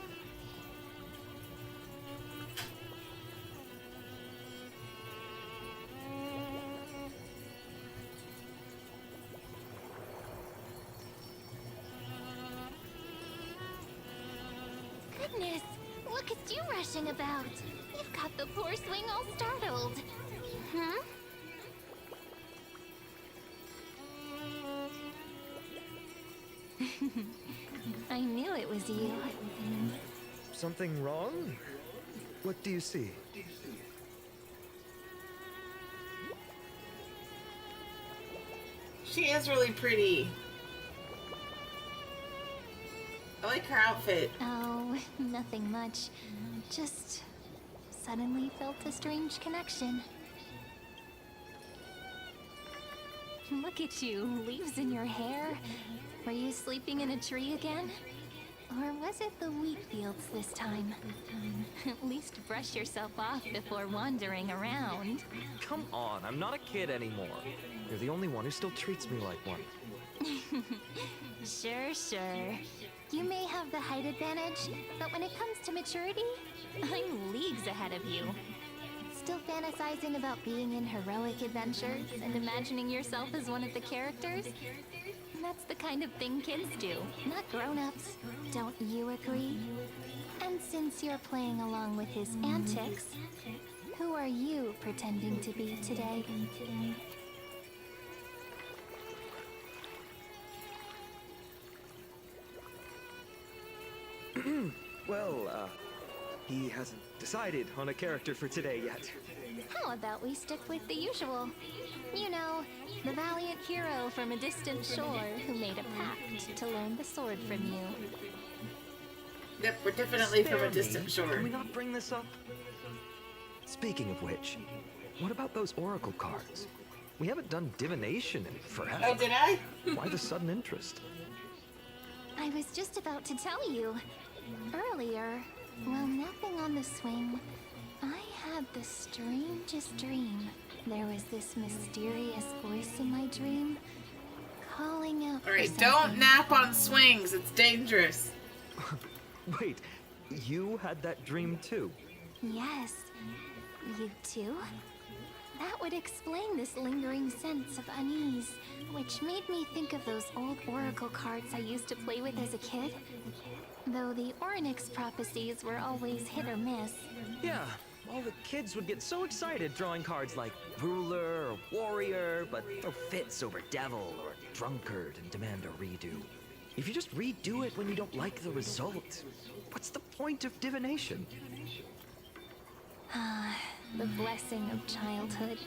Goodness, look at you rushing about. You've got the poor swing all startled. Hmm? I knew it was you. Something wrong? What do you see? She is really pretty. I like her outfit. Oh, nothing much. Just suddenly felt a strange connection. Look at you, leaves in your hair. Were you sleeping in a tree again? Or was it the wheat fields this time? At least brush yourself off before wandering around. Come on, I'm not a kid anymore. You're the only one who still treats me like one. Sure, sure. You may have the height advantage, but when it comes to maturity, I'm leagues ahead of you. Still fantasizing about being in heroic adventures and imagining yourself as one of the characters? That's the kind of thing kids do, not grown-ups. Don't you agree? And since you're playing along with his antics, who are you pretending to be today? Well, he hasn't decided on a character for today yet. How about we stick with the usual? You know, the valiant hero from a distant shore who made a pact to learn the sword from you. Yep, we're definitely from Spare a distant me. shore. Can we not bring this up? Speaking of which, what about those oracle cards? We haven't done divination in forever. Oh, did I? Why the sudden interest? I was just about to tell you. Earlier, while napping on the swing, I had the strangest dream. There was this mysterious voice in my dream, calling out Alright, for don't something. nap on swings. It's dangerous. Wait, you had that dream too? Yes. You too? That would explain this lingering sense of unease, which made me think of those old oracle cards I used to play with as a kid. Though the Ornyx prophecies were always hit or miss. Yeah, all the kids would get so excited drawing cards like ruler or warrior, but throw fits over devil or drunkard and demand a redo. If you just redo it when you don't like the result, what's the point of divination? The blessing of childhood.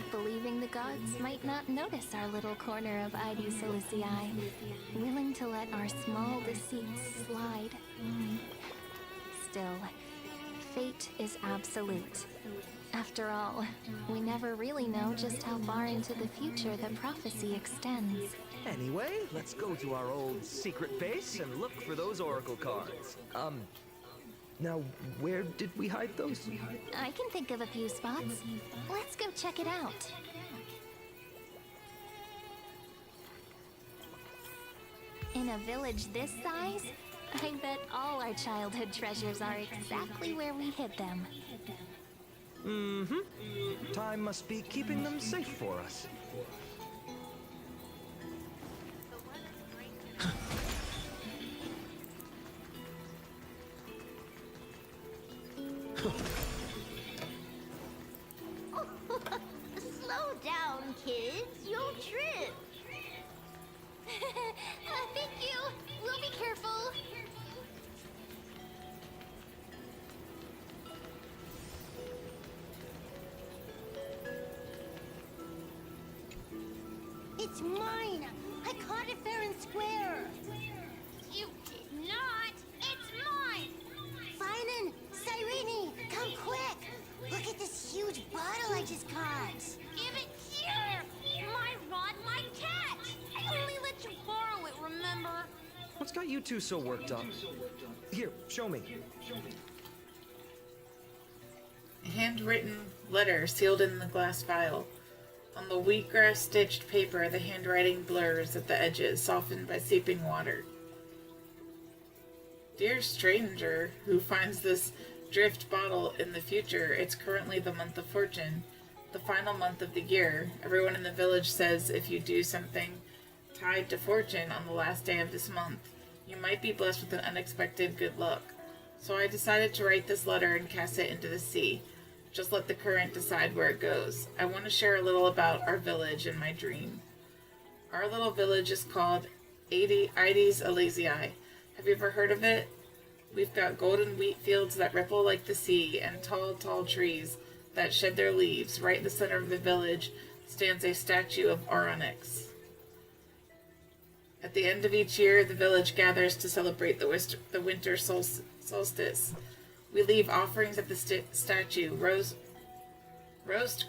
Believing the gods might not notice our little corner of Ide Silicii, willing to let our small deceits slide. Still, fate is absolute. After all, we never really know just how far into the future the prophecy extends. Anyway, let's go to our old secret base and look for those oracle cards. Now, where did we hide those? I can think of a few spots. Let's go check it out. In a village this size, I bet all our childhood treasures are exactly where we hid them. Mm-hmm. Time must be keeping them safe for us. Slow down, kids. You'll trip. Thank you. We'll be careful. It's mine! I caught it fair and square! You did not! It's mine! Phainon! Cyrene! Come quick! Look at this huge bottle I just caught! Give it here! My rod, my catch! I only let you borrow it, remember? What's got you two so worked up? Here, show me. A handwritten letter sealed in the glass vial. On the wheatgrass-stitched paper, the handwriting blurs at the edges, softened by seeping water. Dear stranger who finds this drift bottle in the future, it's currently the month of fortune, the final month of the year. Everyone in the village says if you do something tied to fortune on the last day of this month, you might be blessed with an unexpected good luck. So I decided to write this letter and cast it into the sea. Just let the current decide where it goes. I want to share a little about our village and my dream. Our little village is called Ides Elysiae. Have you ever heard of it? We've got golden wheat fields that ripple like the sea and tall, tall trees that shed their leaves. Right in the center of the village stands a statue of Onyx. At the end of each year, the village gathers to celebrate the winter solstice. We leave offerings at the statue, roast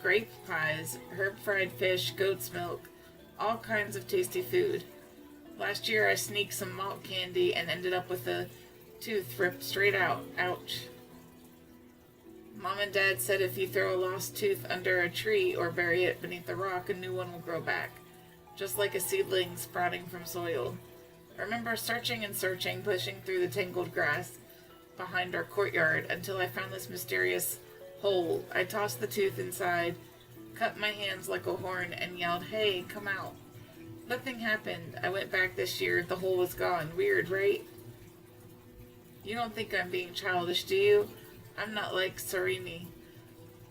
grape pies, herb-fried fish, goat's milk, all kinds of tasty food. Last year I sneaked some malt candy and ended up with a tooth ripped straight out. Ouch. Mom and Dad said if you throw a lost tooth under a tree or bury it beneath a rock, a new one will grow back, just like a seedling sprouting from soil. I remember searching and searching, pushing through the tangled grass behind our courtyard until I found this mysterious hole. I tossed the tooth inside, cut my hands like a horn, and yelled, "Hey, come out." Nothing happened. I went back this year. The hole was gone. Weird, right? You don't think I'm being childish, do you? I'm not like Cyrene.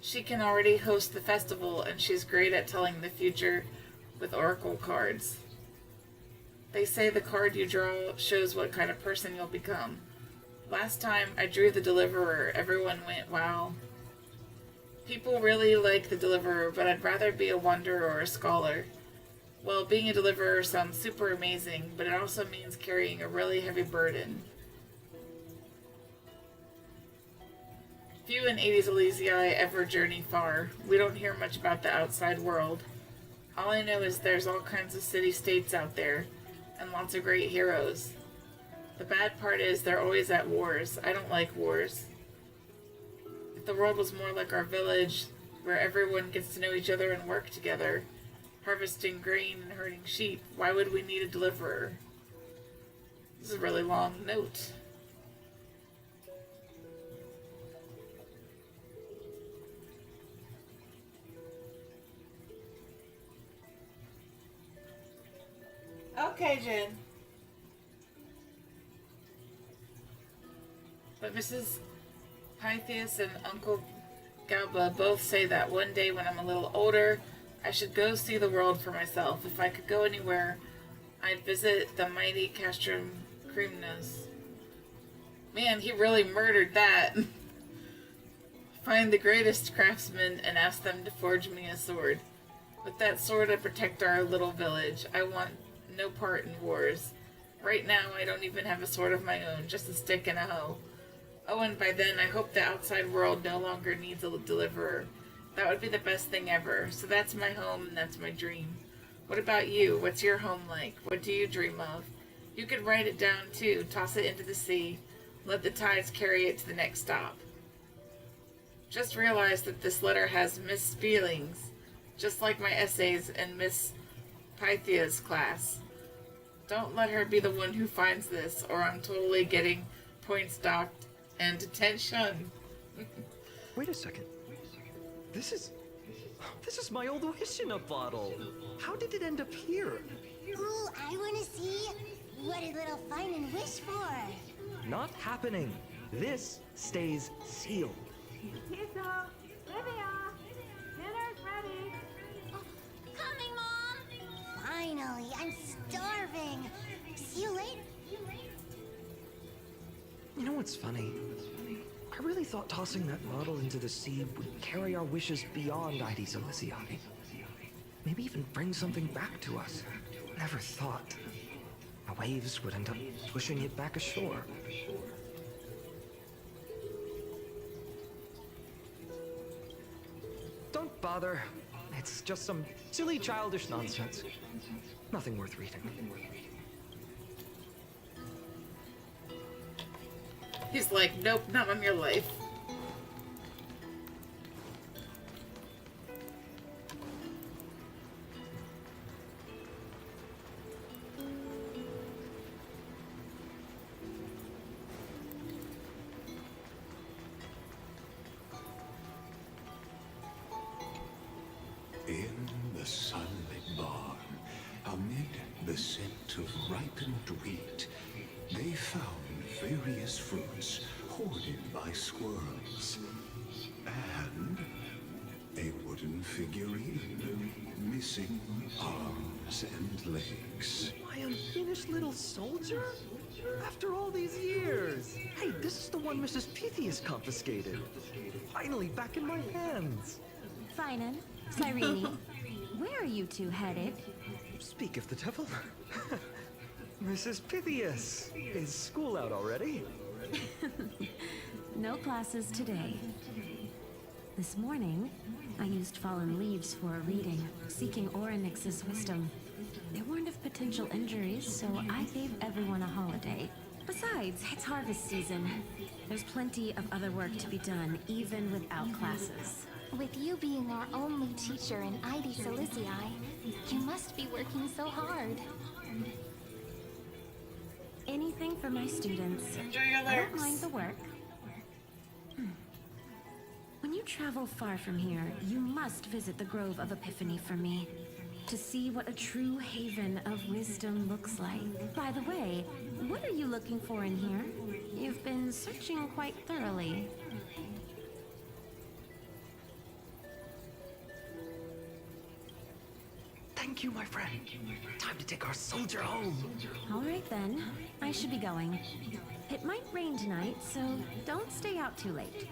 She can already host the festival, and she's great at telling the future with oracle cards. They say the card you draw shows what kind of person you'll become. Last time I drew the Deliverer, everyone went, wow. People really like the Deliverer, but I'd rather be a wanderer or a scholar. Well, being a Deliverer sounds super amazing, but it also means carrying a really heavy burden. Few in Ides Elysiae ever journey far. We don't hear much about the outside world. All I know is there's all kinds of city-states out there, and lots of great heroes. The bad part is they're always at wars. I don't like wars. If the world was more like our village, where everyone gets to know each other and work together, harvesting grain and herding sheep, why would we need a deliverer? This is a really long note. Okay, Jen. But Mrs. Pythias and Uncle Galba both say that one day when I'm a little older, I should go see the world for myself. If I could go anywhere, I'd visit the mighty Castrum Creamness. Man, he really murdered that. Find the greatest craftsmen and ask them to forge me a sword. With that sword, I protect our little village. I want no part in wars. Right now, I don't even have a sword of my own, just a stick and a hoe. Oh, and by then, I hope the outside world no longer needs a deliverer. That would be the best thing ever. So that's my home and that's my dream. What about you? What's your home like? What do you dream of? You could write it down too. Toss it into the sea. Let the tides carry it to the next stop. Just realize that this letter has misspellings, just like my essays in Miss Pythia's class. Don't let her be the one who finds this, or I'm totally getting points docked and detention. Wait a second. This is my old wish in a bottle. How did it end up here? Ooh, I wanna see. What did little Phainon wish for? Not happening. This stays sealed. Tiso, Livia, dinner's ready. Coming, Mom! Finally, I'm starving. See you later. You know what's funny? I really thought tossing that bottle into the sea would carry our wishes beyond Ide Silicii. Maybe even bring something back to us. Never thought. The waves would end up pushing it back ashore. Don't bother. It's just some silly childish nonsense. Nothing worth reading. He's like, nope, not on your life. In the sunlit barn, amid the scent of ripened wheat, they found various fruits hoarded by squirrels, and a wooden figurine missing arms and legs. My unfinished little soldier? After all these years! Hey, this is the one Mrs. Pythias confiscated. Finally back in my hands. Phainon, Cyrene, where are you two headed? Speak of the devil. Mrs. Pythias, is school out already? No classes today. This morning, I used fallen leaves for a reading, seeking Orynyx's wisdom. They warned of potential injuries, so I gave everyone a holiday. Besides, it's harvest season. There's plenty of other work to be done, even without classes. With you being our only teacher in Ide Silicii, you must be working so hard. Anything for my students. Enjoy your I don't lyrics. mind the work. When you travel far from here, you must visit the Grove of Epiphany for me, to see what a true haven of wisdom looks like. By the way, what are you looking for in here? You've been searching quite thoroughly. Thank you, my friend. Time to take our soldier home. All right then, I should be going. It might rain tonight, so don't stay out too late.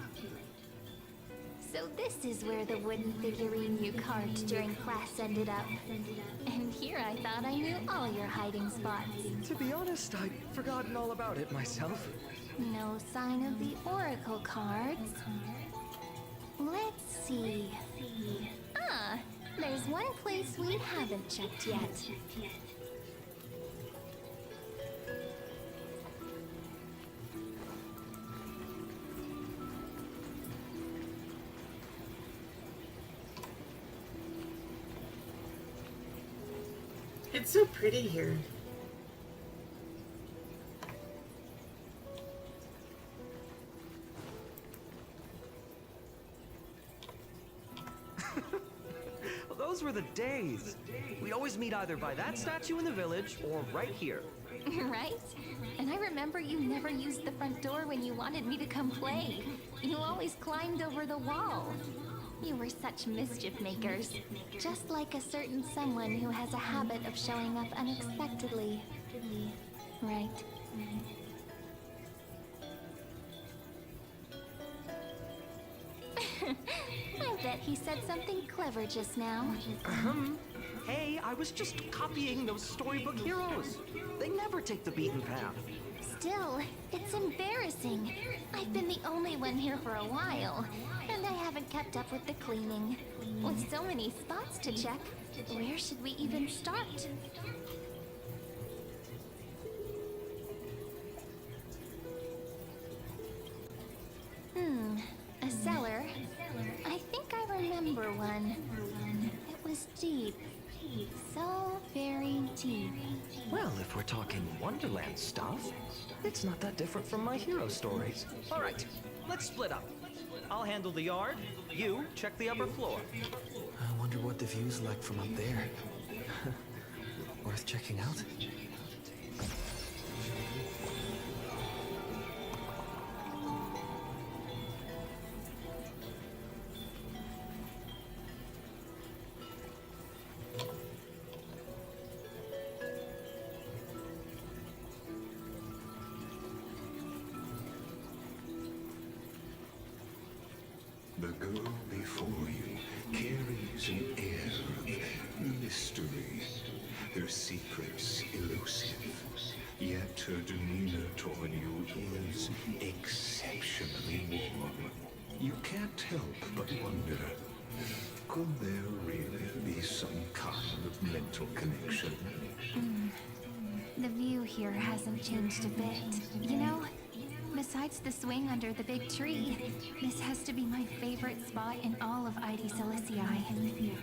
So this is where the wooden figurine you carved during class ended up. And here I thought I knew all your hiding spots. To be honest, I'd forgotten all about it myself. No sign of the oracle cards. Let's see. Ah, there's one place we haven't checked yet. It's so pretty here. those were the days. We'd always meet either by that statue in the village or right here. Right? And I remember you never used the front door when you wanted me to come play. You always climbed over the wall. You were such mischief makers. Just like a certain someone who has a habit of showing up unexpectedly. Right? I bet he said something clever just now. Hey, I was just copying those storybook heroes. They never take the beaten path. Still, it's embarrassing. I've been the only one here for a while, and I haven't kept up with the cleaning. With so many spots to check, where should we even start? A cellar. I think I remember one. It was deep. So very deep. Well, if we're talking Wonderland stuff, it's not that different from my hero stories. All right, let's split up. I'll handle the yard. You check the upper floor. I wonder what the view's like from up there. Worth checking out? The girl before you carries an air of mystery, her secrets elusive, yet her demeanor toward you is exceptionally warm. You can't help but wonder, could there really be some kind of mental connection? The view here hasn't changed a bit. You know, besides the swing under the big tree, this has to be my favorite spot in all of Ide Silicii.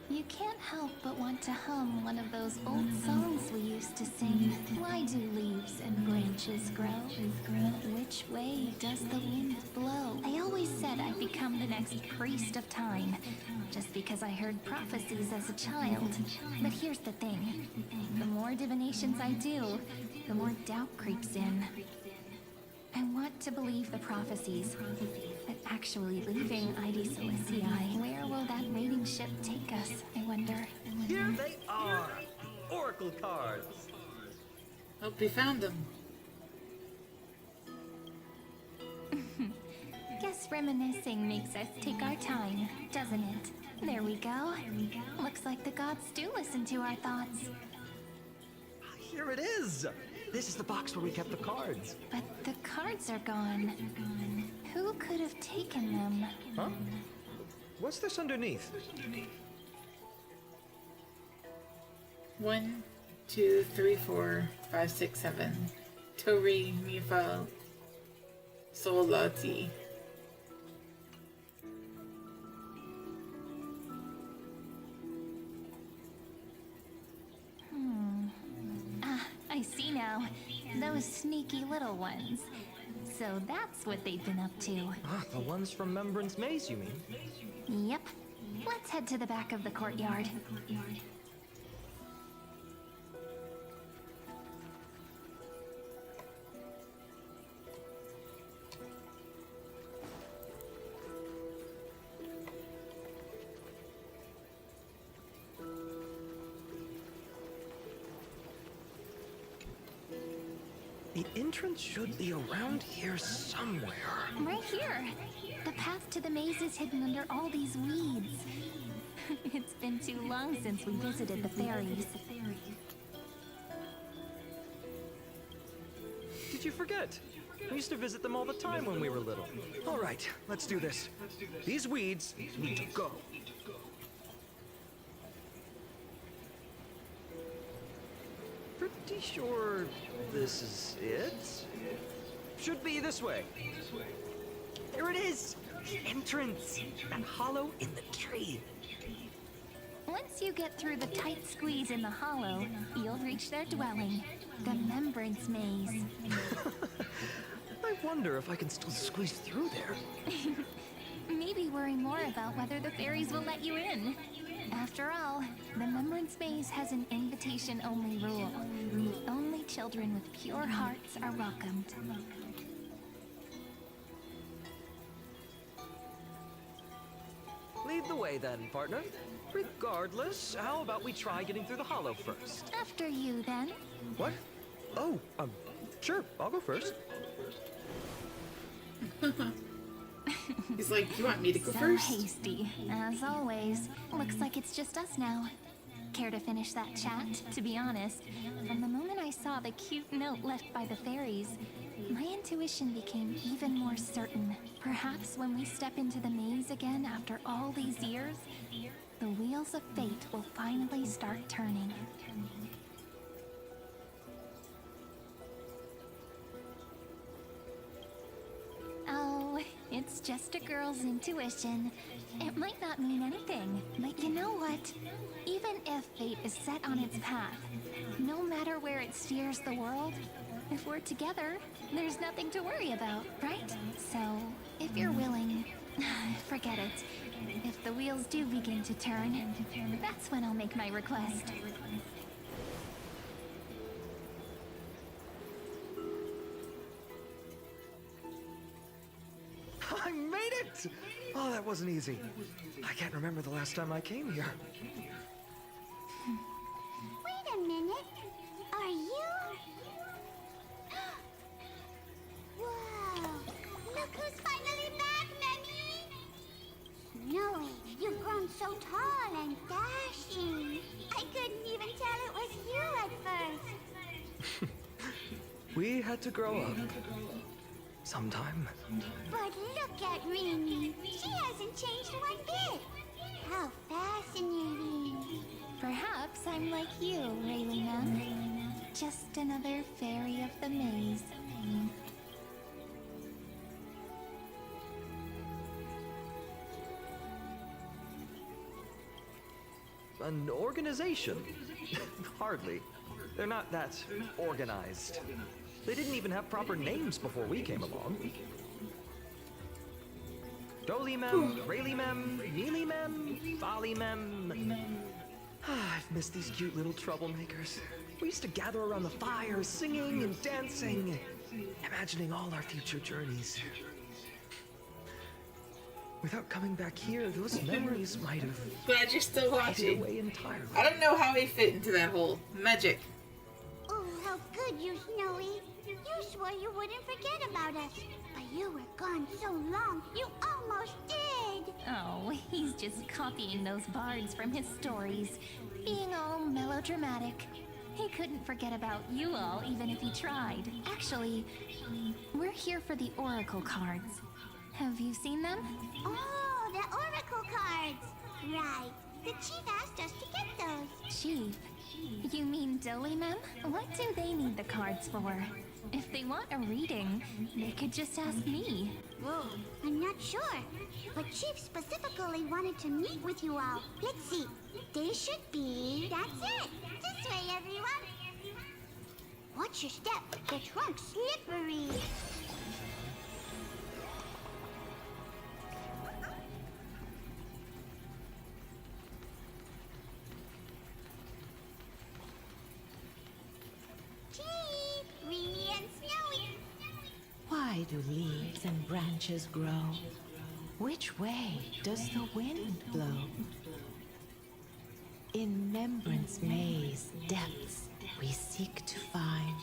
You can't help but want to hum one of those old songs we used to sing. Why do leaves and branches grow? Which way does the wind blow? I always said I'd become the next priest of time, just because I heard prophecies as a child. But here's the thing. The more divinations I do, the more doubt creeps in. I want to believe the prophecies, but actually leaving Ide Silicii, where will that raiding ship take us, I wonder? Here they are! Oracle cards! Hope you found them. Guess reminiscing makes us take our time, doesn't it? There we go. Looks like the gods do listen to our thoughts. Here it is! This is the box where we kept the cards. But the cards are gone. Who could have taken them? Huh? What's this underneath? 1, 2, 3, 4, 5, 6, 7. Tori, Mifa, Solati. I see now. Those sneaky little ones. So that's what they've been up to. The ones from Remembrance Maze, you mean? Yep. Let's head to the back of the courtyard. The entrance should be around here somewhere. Right here. The path to the maze is hidden under all these weeds. It's been too long since we visited the fairies. Did you forget? We used to visit them all the time when we were little. All right, let's do this. These weeds need to go. Pretty sure this is it? Should be this way. There it is! The entrance! That hollow in the tree. Once you get through the tight squeeze in the hollow, you'll reach their dwelling, the Remembrance Maze. I wonder if I can still squeeze through there. Maybe worry more about whether the fairies will let you in. After all, the Remembrance Maze has an invitation-only rule. Only children with pure hearts are welcomed. Lead the way then, partner. Regardless, how about we try getting through the hollow first? After you, then. What? Oh, sure, I'll go first. He's like, you want me to go So first? hasty, as always. Looks like it's just us now. Care to finish that chat? To be honest, from the moment I saw the cute note left by the fairies, my intuition became even more certain. Perhaps when we step into the maze again after all these years, the wheels of fate will finally start turning. Oh, it's just a girl's intuition. It might not mean anything, but you know what? Even if fate is set on its path, no matter where it steers the world, if we're together, there's nothing to worry about, right? So, if you're willing, forget it. If the wheels do begin to turn, that's when I'll make my request. I made it! Oh, that wasn't easy. I can't remember the last time I came here. Wait a minute. Are you? Whoa! Look who's finally back, Memmy! Snowy, you've grown so tall and dashing. I couldn't even tell it was you at first. We had to grow up. Sometime. But look at Rini. She hasn't changed one bit. How fascinating. Perhaps I'm like you, Raylina. Just another fairy of the maze. An organization? Hardly. They're not that organized. They didn't even have proper names before we came along. Dolimem, Raylimem, Neelimem, Follimem. I've missed these cute little troublemakers. We used to gather around the fire, singing and dancing, imagining all our future journeys. Without coming back here, those memories might have Glad you're still faded watching. away entirely. I don't know how he fit into that hole. Magic. Oh, how good you, Snowy. You swore you wouldn't forget about us. But you were gone so long, you almost did. Oh, he's just copying those bards from his stories, being all melodramatic. He couldn't forget about you all, even if he tried. Actually, we're here for the Oracle cards. Have you seen them? Oh, the Oracle cards. Right. The chief asked us to get those. Chief? You mean Dolimem? What do they need the cards for? If they want a reading, they could just ask me. Whoa, I'm not sure. But Chief specifically wanted to meet with you all. Let's see. They should be... That's it. This way, everyone. Watch your step. The trunk's slippery. Rini and Snowy. Why do leaves and branches grow? Which way does the wind blow? In Remembrance Maze depths we seek to find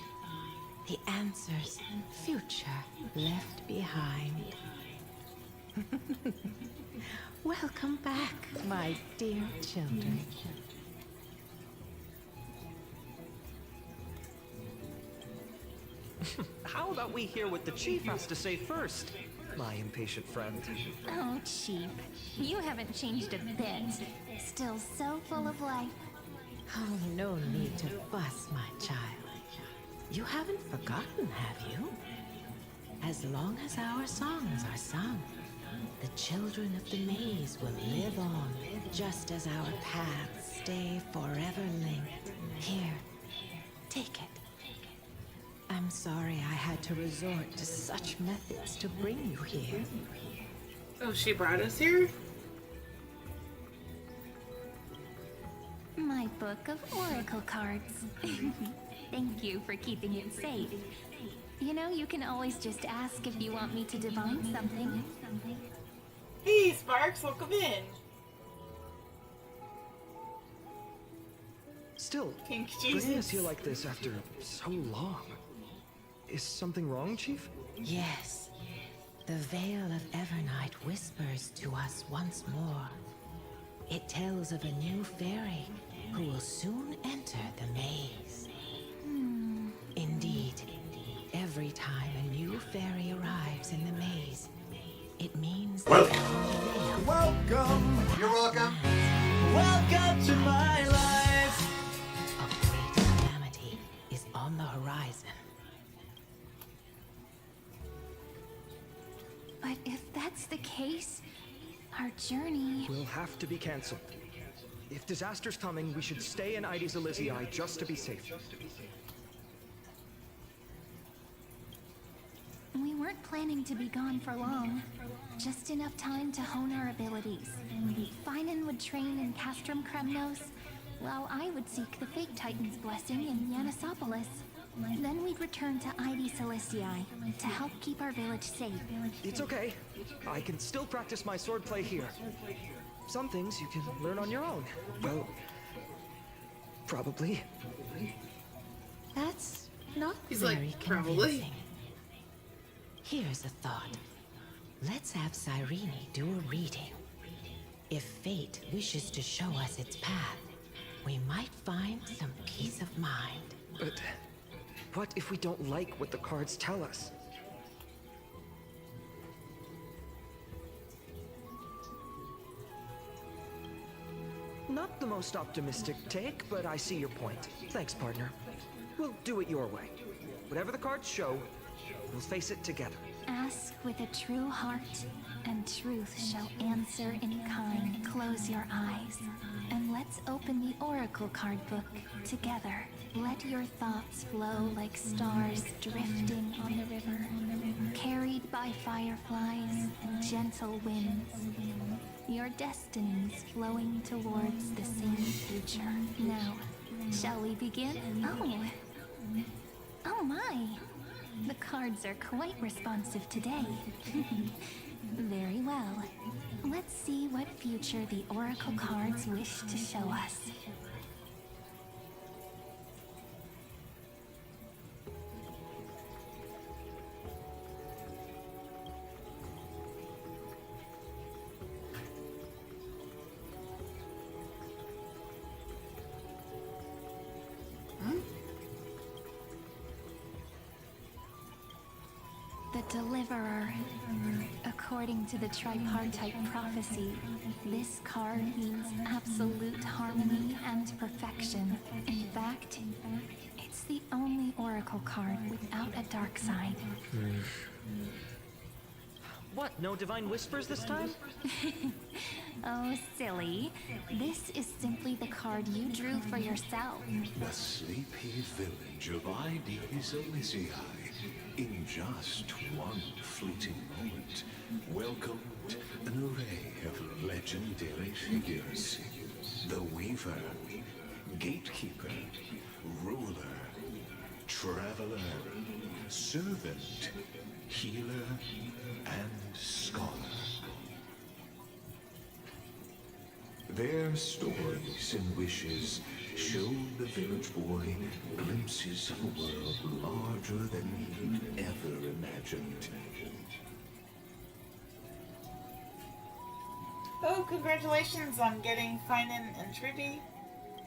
the answers future left behind. Welcome back, my dear children. How about we hear what the chief has to say first, my impatient friend? Oh, Chief, you haven't changed a bit. Still so full of life. Oh, no need to fuss, my child. You haven't forgotten, have you? As long as our songs are sung, the children of the maze will live on, just as our paths stay forever linked. Here, take it. I'm sorry I had to resort to such methods to bring you here. Oh, she brought us here? My book of oracle cards. Thank you for keeping it safe. You know, you can always just ask if you want me to divine something. Hey, Sparks, welcome in. Still, Pink bringing us Jesus. here like this after so long. Is something wrong, Chief? Yes. The Veil of Evernight whispers to us once more. It tells of a new fairy who will soon enter the maze. Indeed, every time a new fairy arrives in the maze, it means Welcome. Welcome. You're welcome. Welcome to my life. A great calamity is on the horizon. But if that's the case, our journey... Will have to be cancelled. If disaster's coming, we should stay in Ides Elysiae just to be safe. We weren't planning to be gone for long. Just enough time to hone our abilities. Phainon would train in Castrum Kremnos, while I would seek the Fate Titan's blessing in Yanisopolis. Then we'd return to Ides Elysiae to help keep our village safe. It's okay. I can still practice my swordplay here. Some things you can learn on your own. Well, probably. That's not He's very like, convincing. probably. Here's a thought. Let's have Cyrene do a reading. If fate wishes to show us its path, we might find some peace of mind. But what if we don't like what the cards tell us? Not the most optimistic take, but I see your point. Thanks, partner. We'll do it your way. Whatever the cards show, we'll face it together. Ask with a true heart, and truth shall answer in kind. Close your eyes, and let's open the oracle card book together. Let your thoughts flow like stars drifting on the river, carried by fireflies and gentle winds. Your destinies flowing towards the same future. Now, shall we begin? Oh my! The cards are quite responsive today. Very well. Let's see what future the oracle cards wish to show us. The Deliverer. According to the tripartite prophecy, this card means absolute harmony and perfection. In fact, it's the only oracle card without a dark side. What, no divine whispers this time? Oh, silly. This is simply the card you drew for yourself. The sleepy village of Ides Elysiae, in just one fleeting moment, welcomed an array of legendary figures. The Weaver, Gatekeeper, Ruler, Traveler, Servant, Healer, and Scholar. Their stories and wishes showed the village boy glimpses of a world larger than he'd ever imagined. Oh, congratulations on getting Phainon and Trudy.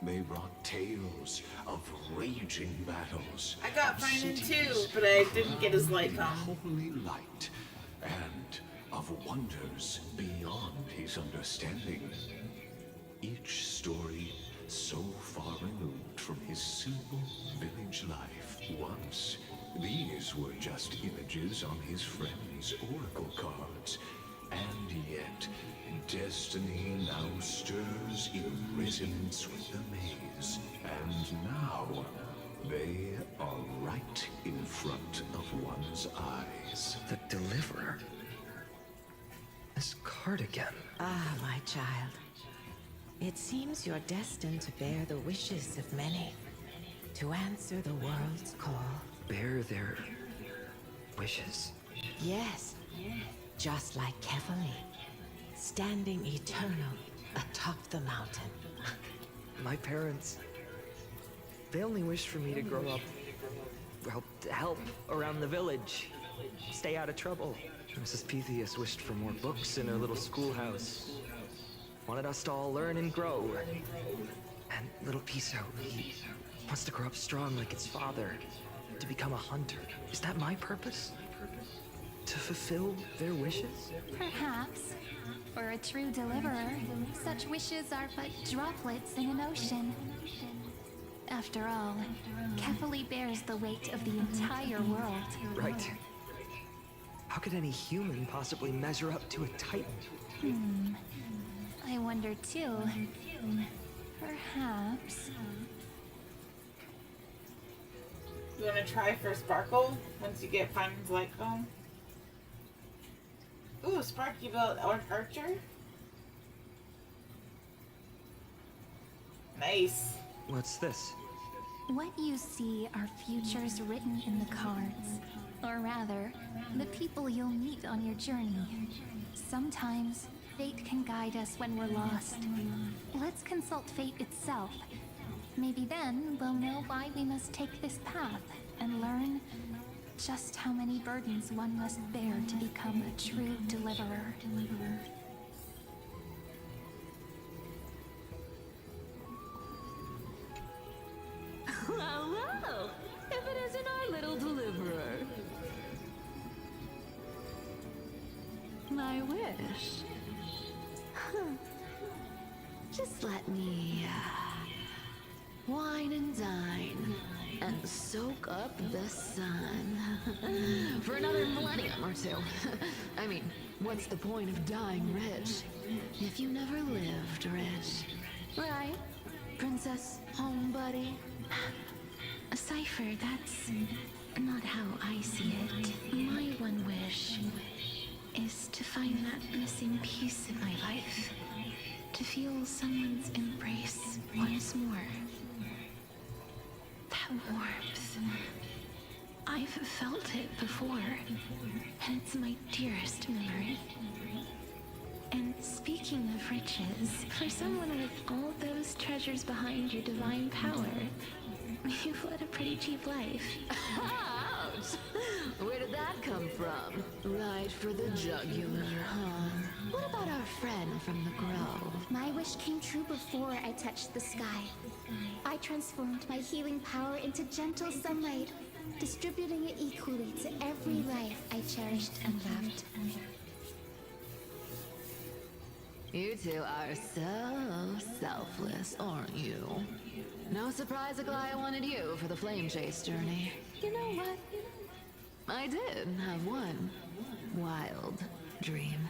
They brought tales of raging battles. I got of Phainon cities too, but I didn't get his light on. holy light, and of wonders beyond his understanding. Each story so far removed from his simple village life. Once, these were just images on his friend's oracle cards. And yet, destiny now stirs in resonance with the maze. And now, They are right in front of one's eyes. The Deliverer? This card again. Ah, my child. It seems you're destined to bear the wishes of many. To answer the world's call. Bear their wishes? Yes. Just like Kefali. Standing eternal atop the mountain. My parents... they only wished for me to grow up... well, to help around the village. Stay out of trouble. Mrs. Pythias wished for more books in her little schoolhouse. Wanted us to all learn and grow. And little Piso, he wants to grow up strong like his father. To become a hunter. Is that my purpose? To fulfill their wishes? Perhaps. For a true deliverer, such wishes are but droplets in an ocean. After all, Kefali bears the weight of the entire world. Right. How could any human possibly measure up to a titan? I wonder too. Perhaps. You want to try for Sparkle once you get Phaimon's light home? Ooh, Sparky built Archer. Nice. What's this? What you see are futures written in the cards. Or rather, the people you'll meet on your journey. Sometimes, fate can guide us when we're lost. Let's consult fate itself. Maybe then we'll know why we must take this path and learn just how many burdens one must bear to become a true deliverer. Well, well, if it isn't our little deliverer. My wish. Just let me wine and dine and soak up the sun for another millennium or two. I mean, what's the point of dying rich if you never lived rich? Right, Princess Home Buddy? Cypher, that's not how I see it. My one wish is to find that missing piece in my life. To feel someone's embrace once more. That warmth. I've felt it before, and it's my dearest memory. And speaking of riches, for someone with all those treasures behind your divine power, you've led a pretty cheap life. Ouch! Where did that come from? Right for the jugular, huh? What about our friend from the Grove? My wish came true before I touched the sky. I transformed my healing power into gentle sunlight, distributing it equally to every life I cherished and loved. You two are so selfless, aren't you? No surprise Aglaya wanted you for the flame chase journey. You know what? I did have one wild dream.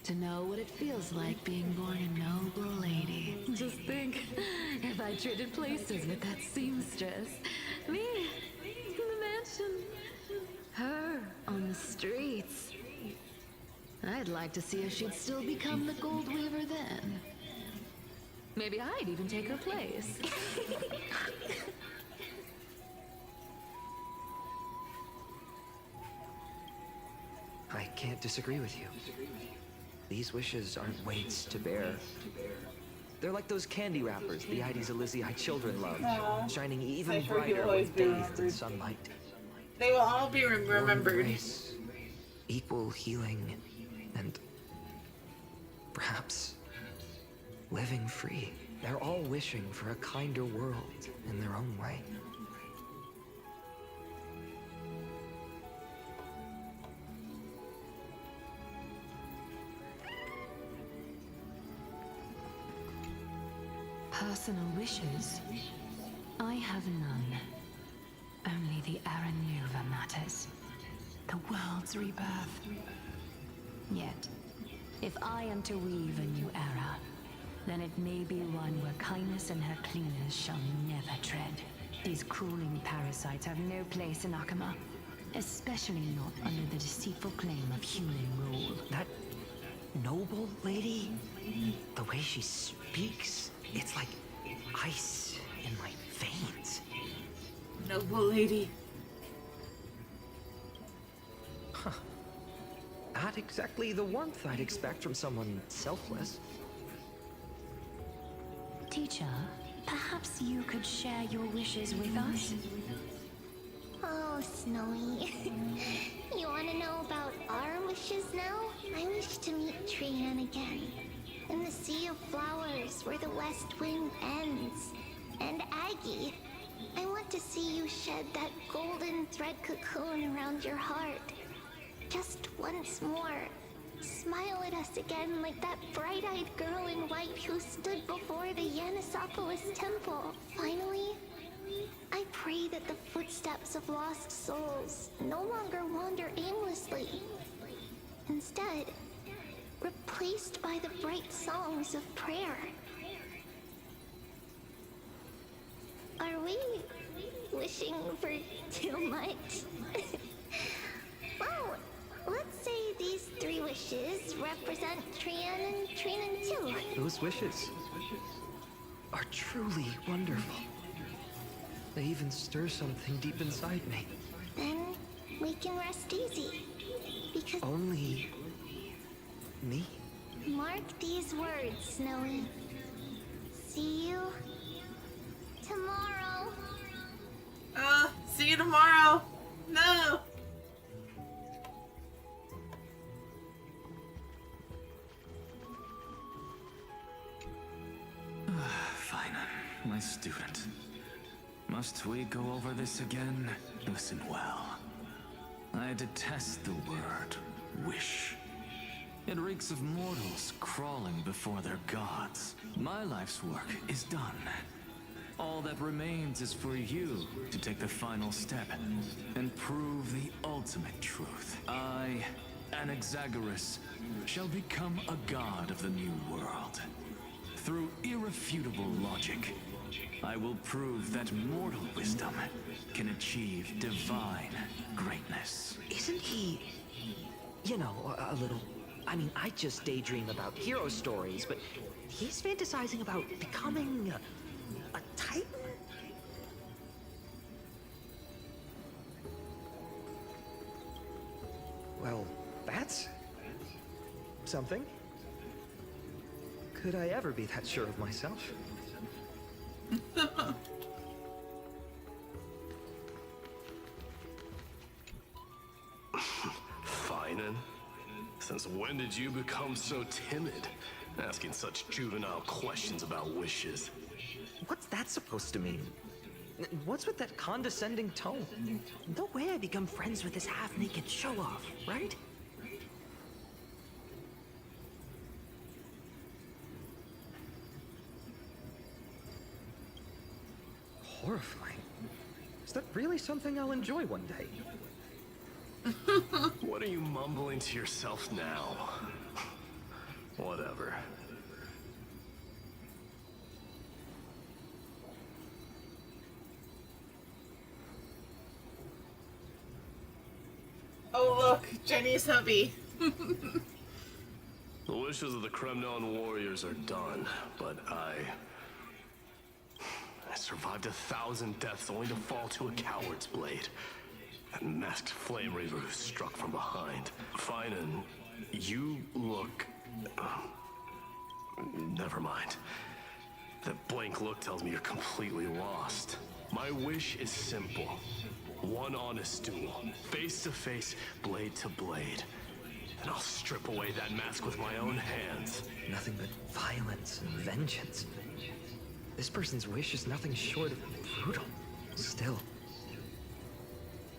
To know what it feels like being born a noble lady. Just think, if I traded places with that seamstress, me in the mansion, her on the streets. I'd like to see if she'd still become the gold weaver then. Maybe I'd even take her place. I can't disagree with you. These wishes aren't weights to bear. They're like those candy wrappers the Ides Elysiae children love, shining even Cypher, brighter you'll always when be bathed in remembered. sunlight. They will all be remembered. Grace, equal healing, and perhaps living free. They're all wishing for a kinder world in their own way. Personal wishes? I have none. Only the Aranuva matters. The world's rebirth. Yet, if I am to weave a new era, then it may be one where kindness and her cleaners shall never tread. These crawling parasites have no place in Akama, especially not under the deceitful claim of human rule. That noble lady, the way she speaks, it's like ice in my veins. Noble lady. Huh. Not exactly the warmth I'd expect from someone selfless. Teacher, perhaps you could share your wishes with us? Oh, Snowy. You want to know about our wishes now? I wish to meet Trian again. In the sea of flowers where the west wind ends. And Aggie, I want to see you shed that golden thread cocoon around your heart. Just once more. Smile at us again like that bright-eyed girl in white who stood before the Yanisopolis temple. Finally, I pray that the footsteps of lost souls no longer wander aimlessly. Instead, replaced by the bright songs of prayer. Are we wishing for too much? Well, let's say these 3 wishes represent Trian and Trinan too. Those wishes are truly wonderful. They even stir something deep inside me. Then we can rest easy. Because only me? Mark these words, Snowy. See you tomorrow. See you tomorrow. No. Phainon, my student. Must we go over this again? Listen well. I detest the word wish. It reeks of mortals crawling before their gods. My life's work is done. All that remains is for you to take the final step and prove the ultimate truth. I, Anaxagoras, shall become a god of the new world. Through irrefutable logic, I will prove that mortal wisdom can achieve divine greatness. Isn't he, you know, a little... I mean, I just daydream about hero stories, but he's fantasizing about becoming a titan? Well, that's something. Could I ever be that sure of myself? Phainon? Since when did you become so timid? Asking such juvenile questions about wishes. What's that supposed to mean? What's with that condescending tone? No way I become friends with this half-naked show-off, right? Horrifying. Is that really something I'll enjoy one day? What are you mumbling to yourself now? Whatever. Oh look, Jenny's hubby. The wishes of the Kremnon warriors are done, but I survived 1,000 deaths only to fall to a coward's blade. That masked flame reaver who struck from behind. Phainon, you look... never mind. That blank look tells me you're completely lost. My wish is simple. One honest duel, face to face, blade to blade. Then I'll strip away that mask with my own hands. Nothing but violence and vengeance. This person's wish is nothing short of brutal. Still,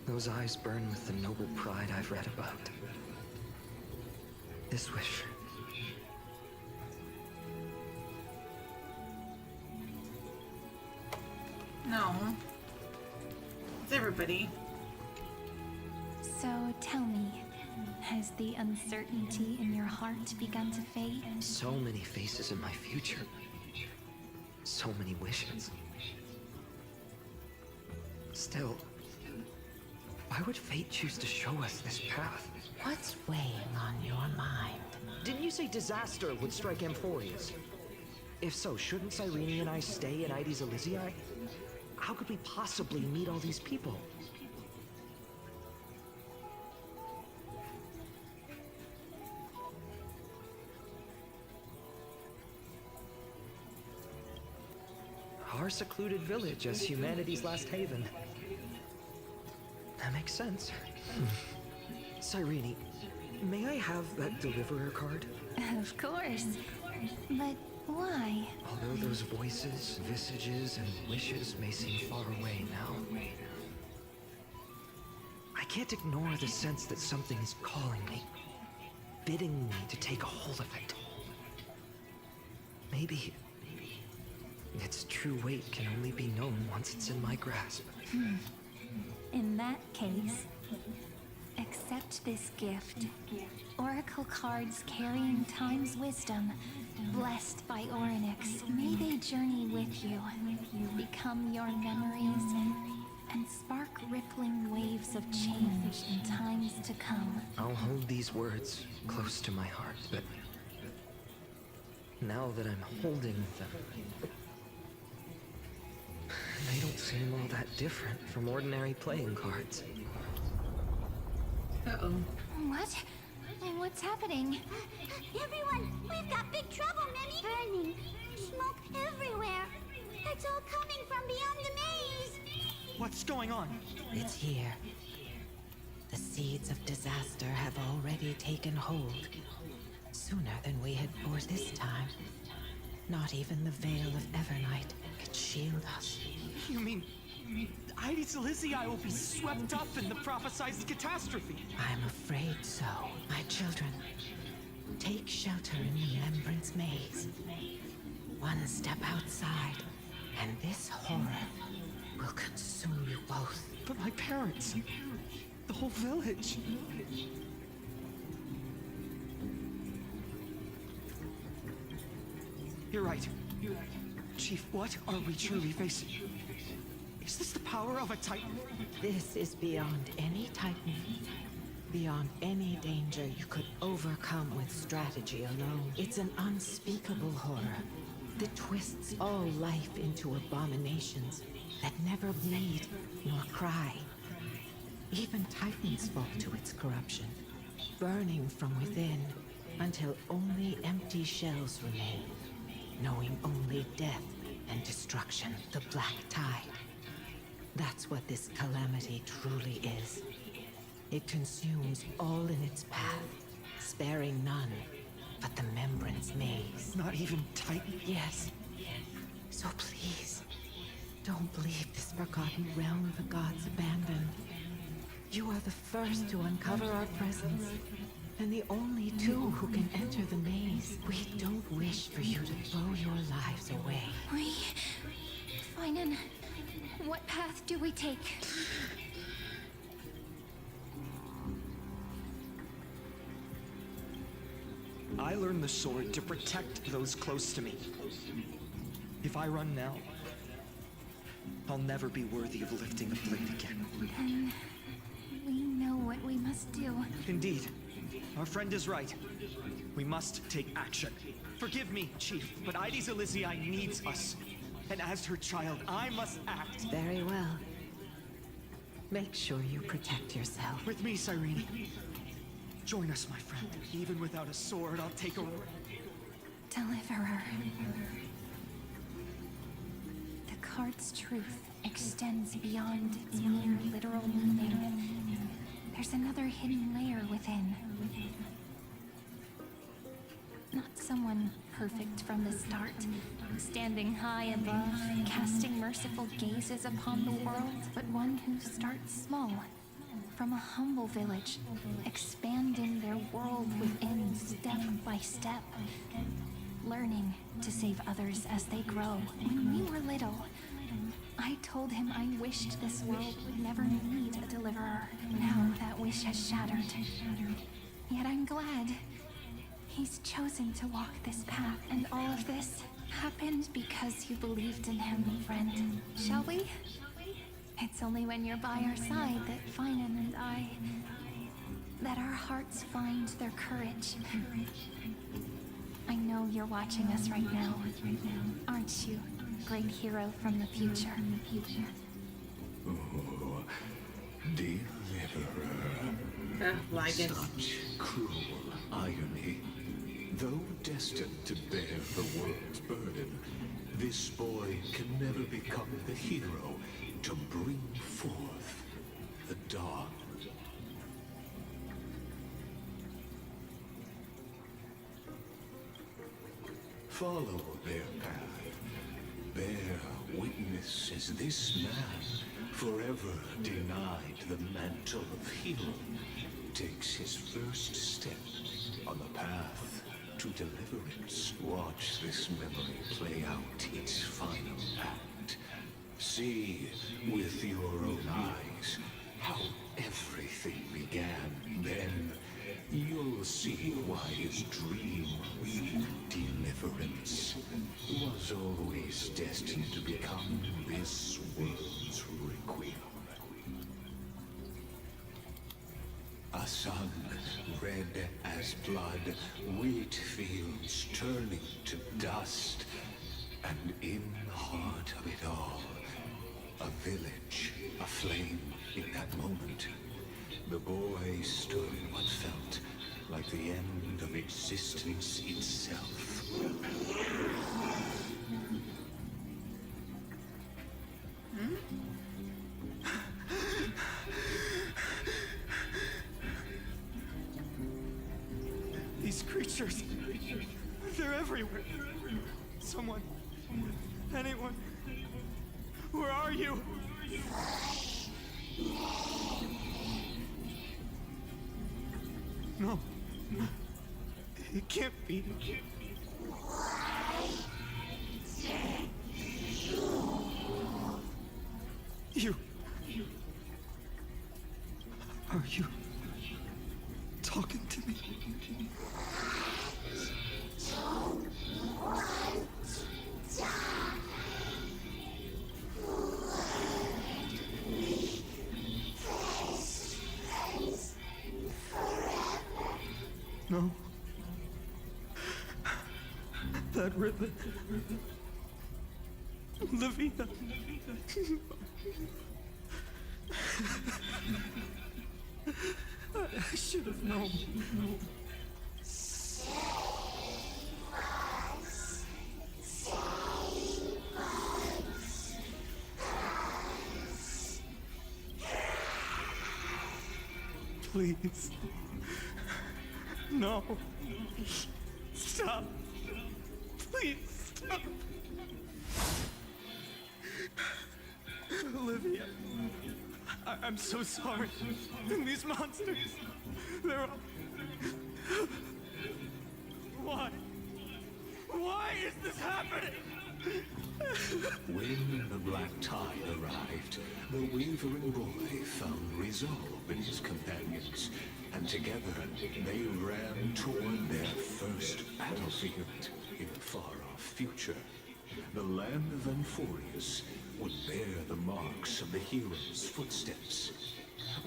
those eyes burn with the noble pride I've read about. This wish. No. It's everybody. So tell me, has the uncertainty in your heart begun to fade? So many faces in my future. So many wishes. Still, why would fate choose to show us this path? What's weighing on your mind? Didn't you say disaster would strike Amphoreus? If so, shouldn't Cyrene and I stay in Ides Elysiae? How could we possibly meet all these people? Our secluded village as humanity's last haven. That makes sense. Cyrene, may I have that deliverer card? Of course. But why? Although those voices, visages, and wishes may seem far away now, I can't ignore the sense that something is calling me, bidding me to take a hold of it. Maybe its true weight can only be known once it's in my grasp. In that case, accept this gift. Oracle cards carrying time's wisdom, blessed by Orynyx. May they journey with you, become your memories, and spark rippling waves of change in times to come. I'll hold these words close to my heart, but now that I'm holding them, they don't seem all that different from ordinary playing cards. Uh-oh. What? What's happening? Everyone, we've got big trouble, Mimi! Burning. Smoke everywhere. It's all coming from beyond the maze. What's going on? It's here. The seeds of disaster have already taken hold. Sooner than we had forced this time. Not even the veil of Evernight could shield us. You mean Ides Elysiae will be swept up in the prophesied catastrophe? I'm afraid so. My children, take shelter in the Remembrance Maze. One step outside, and this horror will consume you both. But my parents, the whole village. You're right. Chief, what are we truly facing? Is this the power of a Titan? This is beyond any Titan. Beyond any danger you could overcome with strategy alone. It's an unspeakable horror that twists all life into abominations that never bleed nor cry. Even Titans fall to its corruption, burning from within until only empty shells remain, knowing only death and destruction, the Black Tide. That's what this calamity truly is. It consumes all in its path, sparing none but the Remembrance Maze. Not even Titan? Yes. So please, don't leave this forgotten realm the gods abandoned. You are the first to uncover our presence, and the only two who can enter the maze. We don't wish for you to throw your lives away. Phainon, what path do we take? I learned the sword to protect those close to me. If I run now, I'll never be worthy of lifting a blade again. Then we know what we must do. Indeed. Our friend is right. We must take action. Forgive me, Chief, but Ides Elysiae needs us. And as her child, I must act. Very well. Make sure you protect yourself. With me, Cyrene. Join us, my friend. Even without a sword, I'll take a... Deliverer. The card's truth extends beyond its mere literal meaning. There's another hidden layer within. Not someone perfect from the start, standing high above, casting merciful gazes upon the world, but one who starts small, from a humble village, expanding their world within step by step, learning to save others as they grow. When we were little, I told him I wished this world would never need a deliverer. Now that wish has shattered. Yet I'm glad he's chosen to walk this path, and all of this happened because you believed in him, friend. Shall we? It's only when you're by our side that Phainon and I... that our hearts find their courage. I know you're watching us right now, aren't you, great hero from the future? Oh, deliverer. Such cruel irony. Though destined to bear the world's burden, this boy can never become the hero to bring forth the dawn. Follow their path. Bear witness as this man, forever denied the mantle of hero, takes his first step on the path to deliverance. Watch this memory play out its final act. See with your own eyes how everything began. Then you'll see why his dream of deliverance was always destined to become this world's requiem. A sun red as blood, wheat fields turning to dust, and in the heart of it all, a village aflame. In that moment, the boy stood in what felt like the end of existence itself. These creatures, they're everywhere. Someone, anyone, where are you? No, it can't be. Are you talking to me? No. That ribbon. Lavina. I should have known. Please. No. Stop. Please stop. Olivia. I'm so sorry. And these monsters, they're all... Why? Why is this happening? When the black tide arrived, the wavering boy found resolve in his companions, and together they ran toward their first battlefield in the far-off future. The land of Amphoreus would bear the marks of the hero's footsteps.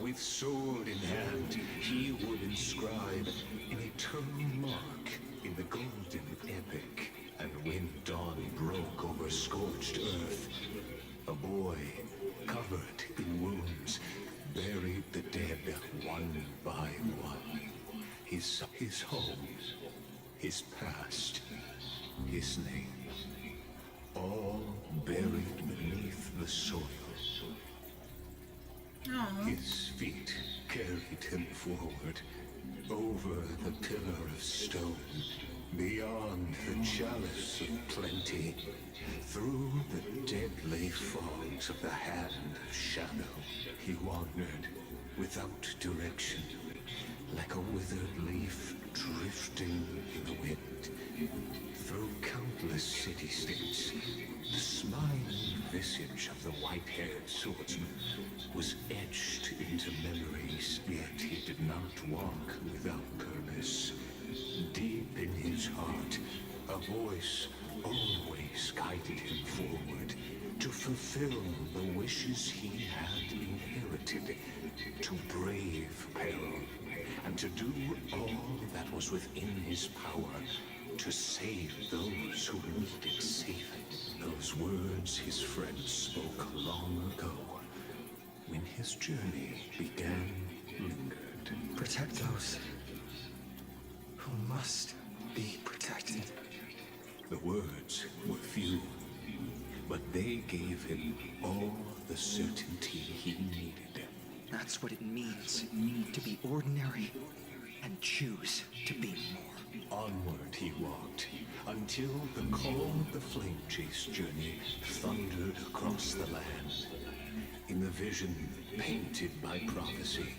With sword in hand, he would inscribe an eternal mark in the golden epic. And when dawn broke over scorched earth, a boy, covered in wounds, buried the dead one by one. His home, his past, his name, all buried beneath the soil. His feet carried him forward, over the pillar of stone, beyond the chalice of plenty, through the deadly fogs of the hand of shadow. He wandered without direction, like a withered leaf drifting in the wind. Through countless city-states, the smiling visage of the white-haired swordsman was etched into memories, yet he did not walk without purpose. Deep in his heart, a voice always guided him forward to fulfill the wishes he had inherited, to brave peril, and to do all that was within his power to save those who needed saving. Those words his friends spoke long ago, when his journey began, lingered. Protect those who must be protected. The words were few, but they gave him all the certainty he needed. That's what it means to be ordinary and choose to be more. Onward he walked, until the call of the flame chase journey thundered across the land. In the vision painted by prophecy,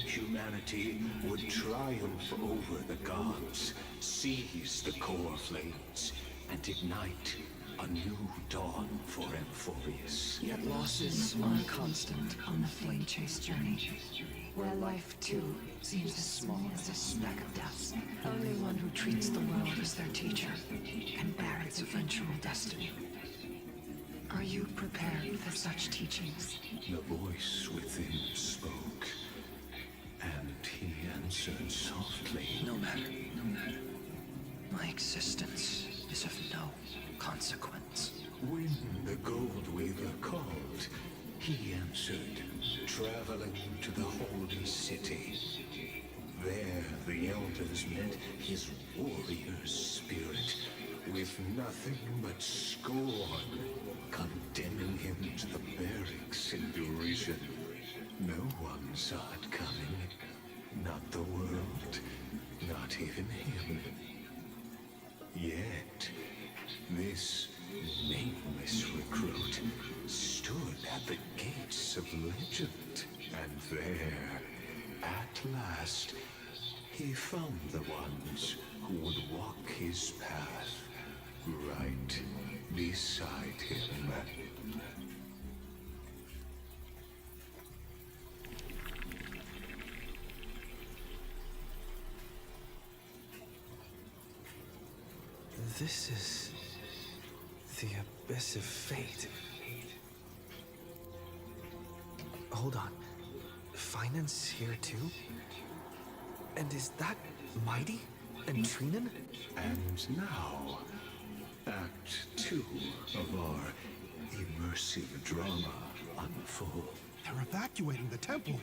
humanity would triumph over the gods, seize the core flames, and ignite a new dawn for Amphoreus. Yet losses are constant on the flame chase journey, where life too seems as small as a speck of dust. Only one who treats the world as their teacher can bear its eventual destiny. Are you prepared for such teachings? The voice within spoke, and he answered softly. No matter. My existence is of no consequence. When the Gold Weaver called, he answered, traveling to the holy city. There the elders met his warrior spirit, with nothing but scorn, condemning him to the barracks in derision. No one saw it coming. Not the world, not even him. Yet, this nameless recruit stood at the gates of legend, and there, at last, he found the ones who would walk his path right beside him. This is the abyss of fate. Hold on. Phainon's here too? And is that Mighty and Trinan? And now, Act 2 of our immersive drama unfolds. They're evacuating the temple.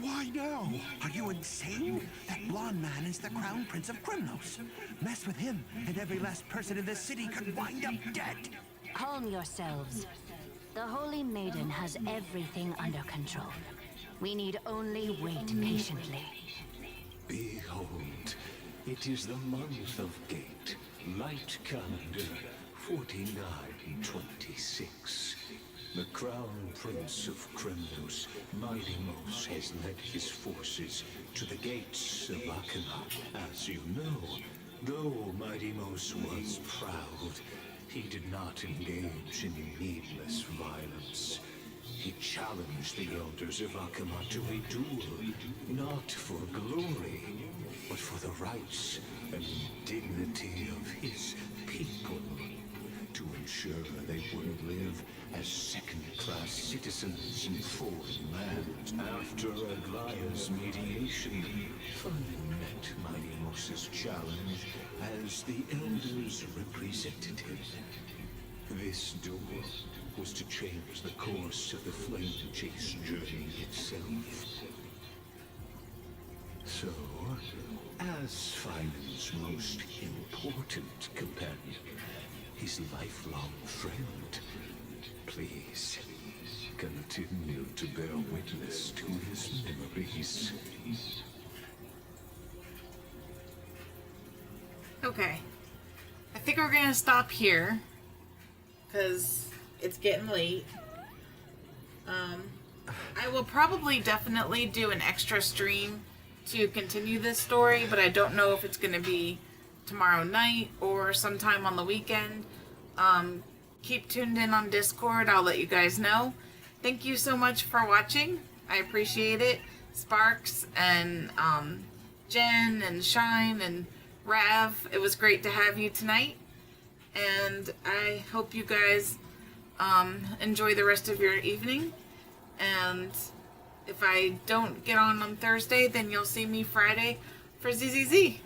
Why now? Are you insane? That blonde man is the Crown Prince of Krymnos. Mess with him, and every last person in this city could wind up dead. Calm yourselves. The Holy Maiden has everything under control. We need only wait patiently. Behold, it is the month of Gate, light calendar 4926. The Crown Prince of Krymnos, Midimos, has led his forces to the gates of Acheron. As you know, though Midimos was proud, he did not engage in needless violence. He challenged the elders of Acheron to a duel, not for glory, but for the rights and dignity of his people, to ensure they wouldn't live as second-class citizens in foreign lands. After Aglaya's mediation, Phainon met Midimos' challenge as the elders' representative. This duel was to change the course of the flame chase journey itself. So, as Phainon's most important companion, his lifelong friend, please continue to bear witness to his memories. Okay. I think we're gonna stop here, because it's getting late. I will probably definitely do an extra stream to continue this story, but I don't know if it's going to be tomorrow night or sometime on the weekend. Keep tuned in on Discord. I'll let you guys know. Thank you so much for watching. I appreciate it. Sparks and Jen and Shine and Rav. It was great to have you tonight. And I hope you guys Enjoy the rest of your evening, and if I don't get on Thursday, then you'll see me Friday for ZZZ.